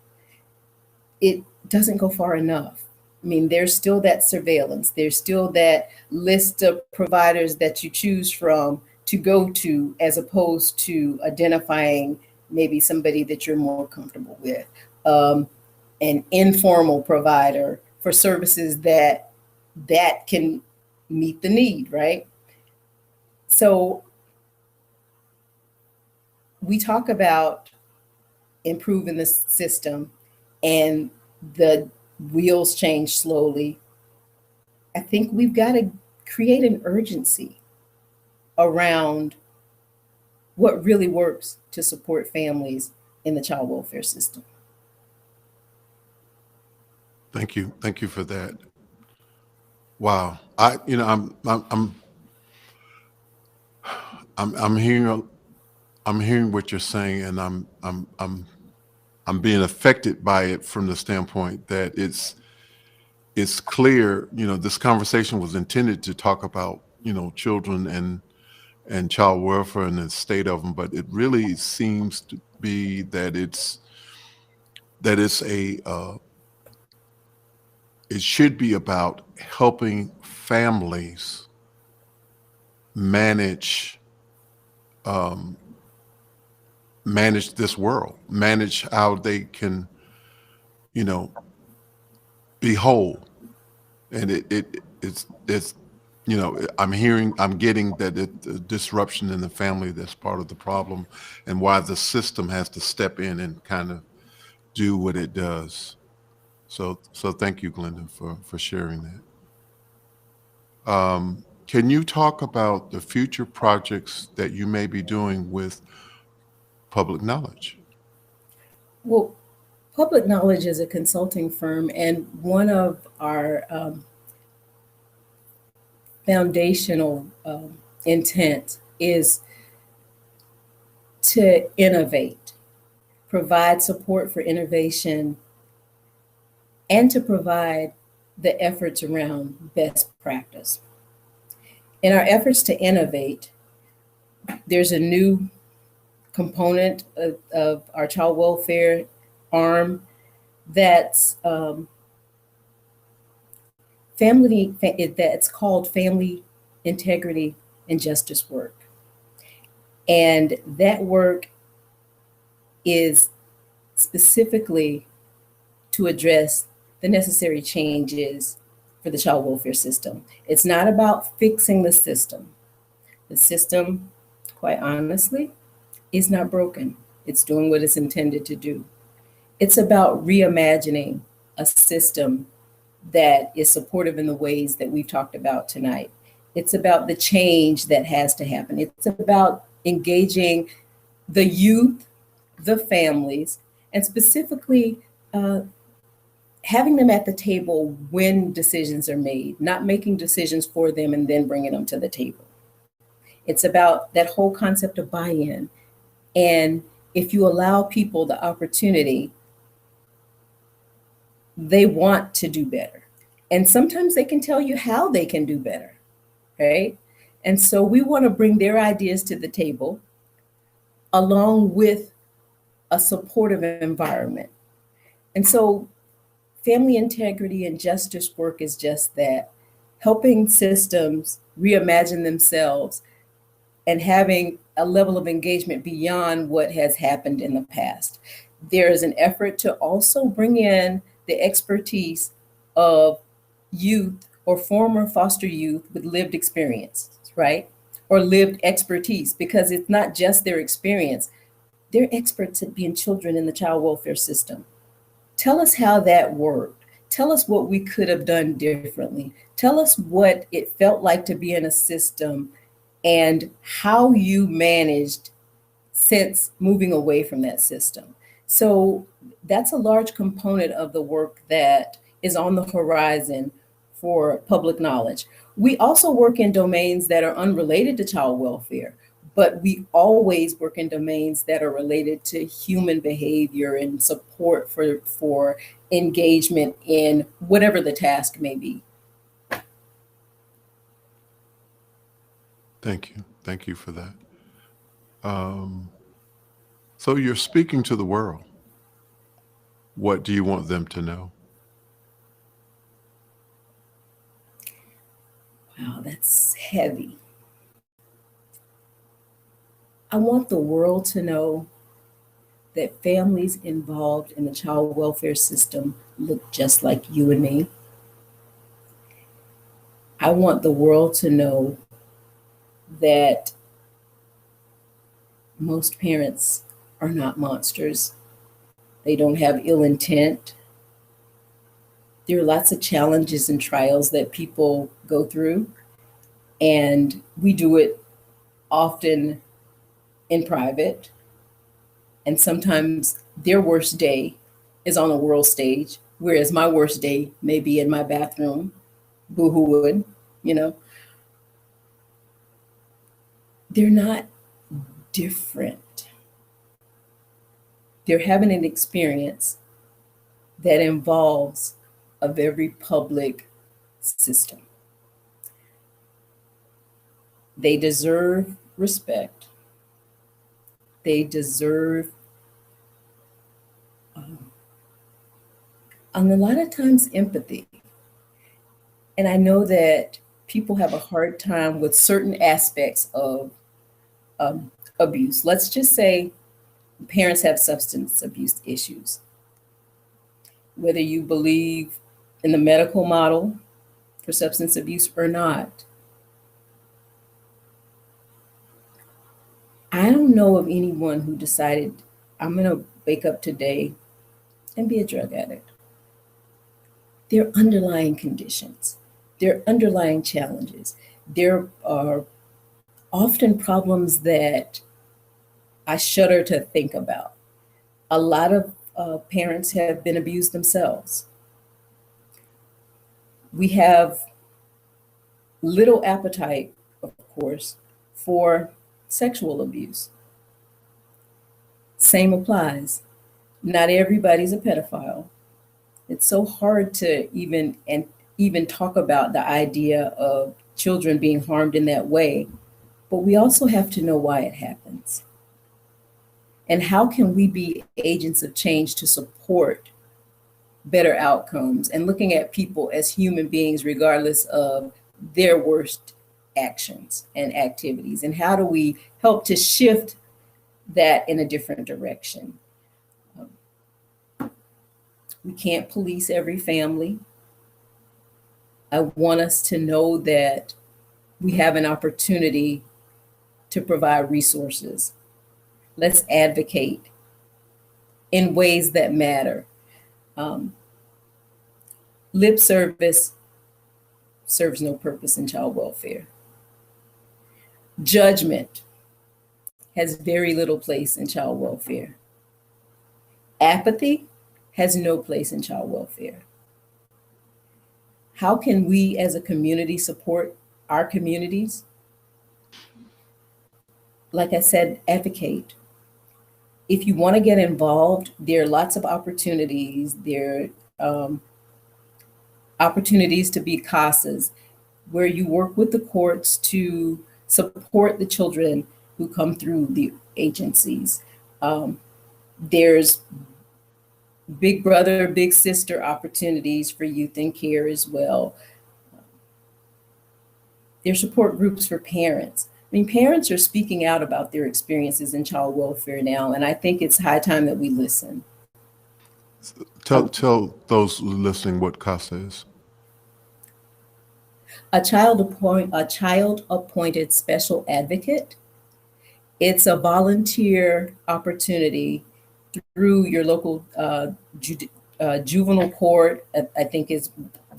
Speaker 2: It doesn't go far enough. I mean, there's still that surveillance. There's still that list of providers that you choose from to go to, as opposed to identifying maybe somebody that you're more comfortable with. An informal provider for services that can meet the need, right? So we talk about improving the system and the wheels change slowly. I think we've got to create an urgency around what really works to support families in the child welfare system.
Speaker 1: Thank you. Thank you for that. Wow. I'm hearing what you're saying, and I'm being affected by it from the standpoint that it's clear, this conversation was intended to talk about, children and child welfare and the state of them, but it really seems to be that it should be about helping families manage this world, manage how they can, be whole. And it's I'm getting that the disruption in the family, that's part of the problem, and why the system has to step in and kind of do what it does. So thank you, Glenda, for sharing that. Can you talk about the future projects that you may be doing with public knowledge?
Speaker 2: Well, Public Knowledge is a consulting firm, and one of our foundational intent is to innovate, provide support for innovation, and to provide the efforts around best practice. In our efforts to innovate, there's a new component of our child welfare arm that's that's called Family Integrity and Justice Work. And that work is specifically to address the necessary changes for the child welfare system. It's not about fixing the system. The system, quite honestly, is not broken. It's doing what it's intended to do. It's about reimagining a system that is supportive in the ways that we've talked about tonight. It's about the change that has to happen. It's about engaging the youth, the families, and specifically having them at the table when decisions are made, not making decisions for them and then bringing them to the table. It's about that whole concept of buy-in. And if you allow people the opportunity, they want to do better. And sometimes they can tell you how they can do better, right? And so we want to bring their ideas to the table along with a supportive environment. And so family integrity and justice work is just that, helping systems reimagine themselves and having a level of engagement beyond what has happened in the past. There is an effort to also bring in the expertise of youth or former foster youth with lived experience, right? Or lived expertise, because it's not just their experience. They're experts at being children in the child welfare system. Tell us how that worked. Tell us what we could have done differently. Tell us what it felt like to be in a system and how you managed since moving away from that system. So that's a large component of the work that is on the horizon for public knowledge. We also work in domains that are unrelated to child welfare, but we always work in domains that are related to human behavior and support for engagement in whatever the task may be.
Speaker 1: Thank you. Thank you for that. So you're speaking to the world. What do you want them to know?
Speaker 2: Wow, that's heavy. I want the world to know that families involved in the child welfare system look just like you and me. I want the world to know that most parents are not monsters. They don't have ill intent. There are lots of challenges and trials that people go through, and we do it often in private. And sometimes their worst day is on a world stage, whereas my worst day may be in my bathroom, boo-hooing, you know. They're not different. They're having an experience that involves a very public system. They deserve respect. They deserve, and a lot of times, empathy. And I know that people have a hard time with certain aspects of abuse. Let's just say parents have substance abuse issues. Whether you believe in the medical model for substance abuse or not, I don't know of anyone who decided, I'm going to wake up today and be a drug addict. There are underlying conditions, there are underlying challenges. There are often problems that I shudder to think about. A lot of parents have been abused themselves. We have little appetite, of course, for sexual abuse. Same applies. Not everybody's a pedophile. It's so hard to even talk about the idea of children being harmed in that way, but we also have to know why it happens. And how can we be agents of change to support better outcomes and looking at people as human beings regardless of their worst actions and activities? And how do we help to shift that in a different direction? We can't police every family. I want us to know that we have an opportunity to provide resources. Let's advocate in ways that matter. Lip service serves no purpose in child welfare. Judgment has very little place in child welfare. Apathy has no place in child welfare. How can we as a community support our communities? Like I said, advocate. If you want to get involved, there are lots of opportunities. There are opportunities to be CASAs, where you work with the courts to support the children who come through the agencies. There's big brother, big sister opportunities for youth in care as well. There's support groups for parents. I mean, parents are speaking out about their experiences in child welfare now, and I think it's high time that we listen.
Speaker 1: Tell those listening what CASA is.
Speaker 2: A child appointed special advocate. It's a volunteer opportunity through your local juvenile court, I think is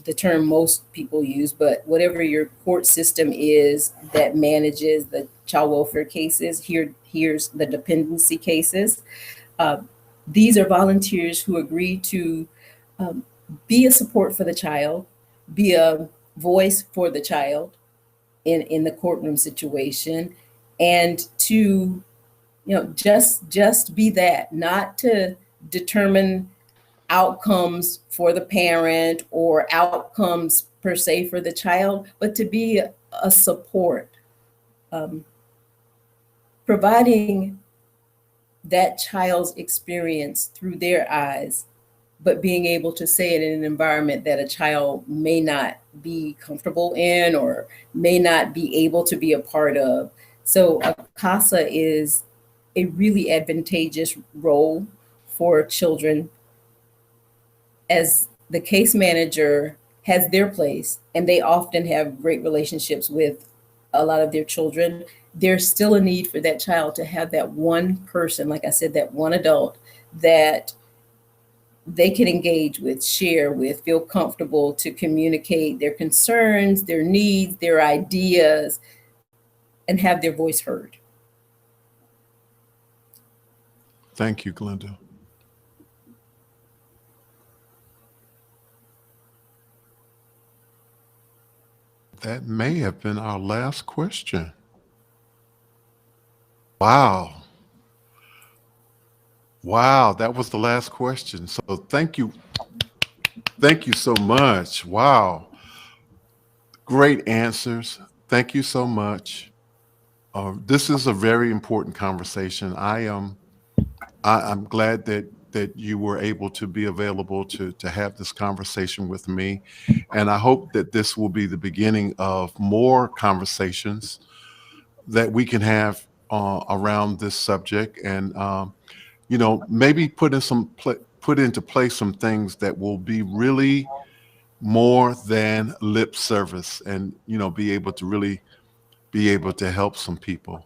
Speaker 2: the term most people use, but whatever your court system is that manages the child welfare cases, here's the dependency cases. These are volunteers who agree to be a support for the child, be a voice for the child in the courtroom situation, and to just be that, not to determine outcomes for the parent or outcomes per se for the child, but to be a support, providing that child's experience through their eyes, but being able to say it in an environment that a child may not be comfortable in or may not be able to be a part of. So a CASA is a really advantageous role for children, as the case manager has their place and they often have great relationships with a lot of their children. There's still a need for that child to have that one person, like I said, that one adult that they can engage with, share with, feel comfortable to communicate their concerns, their needs, their ideas, and have their voice heard.
Speaker 1: Thank you, Glenda. That may have been our last question. Wow. Wow, that was the last question. So thank you. Thank you so much. Wow. Great answers. Thank you so much. This is a very important conversation. I'm glad that you were able to be available to have this conversation with me. And I hope that this will be the beginning of more conversations that we can have around this subject, and maybe put into place some things that will be really more than lip service, and be able to really be able to help some people.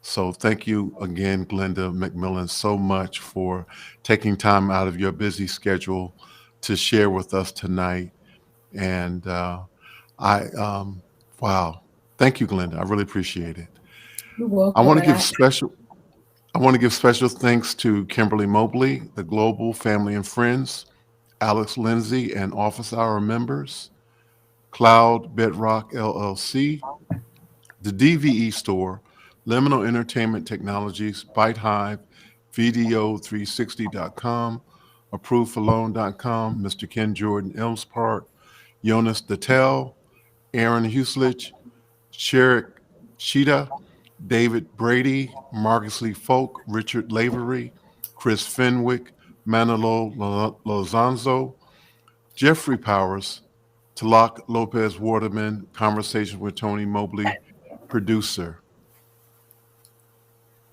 Speaker 1: So thank you again, Glenda McMillan, so much for taking time out of your busy schedule to share with us tonight. And I, wow, thank you, Glenda. I really appreciate it.
Speaker 2: You're
Speaker 1: I
Speaker 2: welcome.
Speaker 1: want to
Speaker 2: And
Speaker 1: give special I want to give special thanks to Kimberly Mobley, the Global Family and Friends, Alex Lindsay and office hour members, Cloud Bedrock LLC, the DVE Store, Liminal Entertainment Technologies, Byte Hive, Video360.com, ApprovedForLoan.com, Mr. Ken Jordan Elmspart, Jonas Dattel, Aaron Huslich, Sherrick Sheeta, David Brady, Marcus Lee Folk, Richard Lavery, Chris Fenwick, Manolo Lozanzo, Jeffrey Powers, Talak Lopez Waterman, Conversation with Tony Mobley, producer.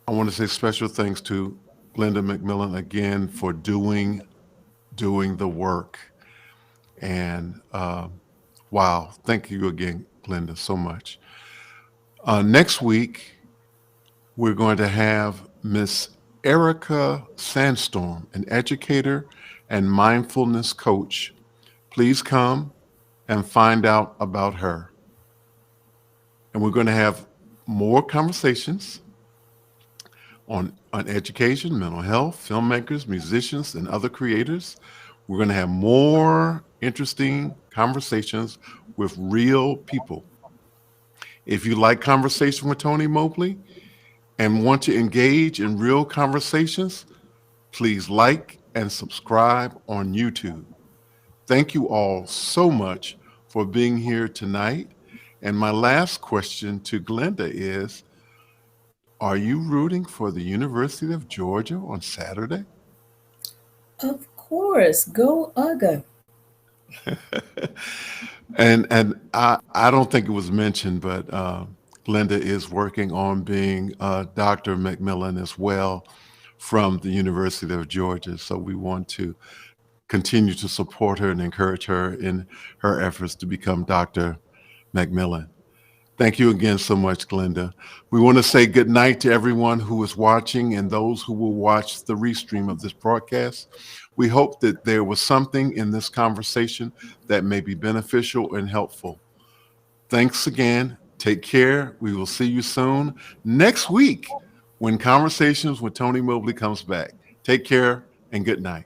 Speaker 1: I want to say special thanks to Glenda McMillan again for doing the work. And wow, thank you again, Glenda, so much. Next week, we're going to have Miss Erica Sandstorm, an educator and mindfulness coach. Please come and find out about her. And we're going to have more conversations on education, mental health, filmmakers, musicians, and other creators. We're going to have more interesting conversations with real people. If you like Conversation with Tony Mobley and want to engage in real conversations, please like and subscribe on YouTube. Thank you all so much for being here tonight. And my last question to Glenda is, are you rooting for the University of Georgia on Saturday?
Speaker 2: of course, go UGA.
Speaker 1: And I don't think it was mentioned, but Glenda is working on being Dr. McMillan as well from the University of Georgia. So we want to continue to support her and encourage her in her efforts to become Dr. McMillan. Thank you again so much, Glenda. We want to say good night to everyone who is watching and those who will watch the restream of this broadcast. We hope that there was something in this conversation that may be beneficial and helpful. Thanks again. Take care. We will see you soon next week when Conversations with Tony Mobley comes back. Take care and good night.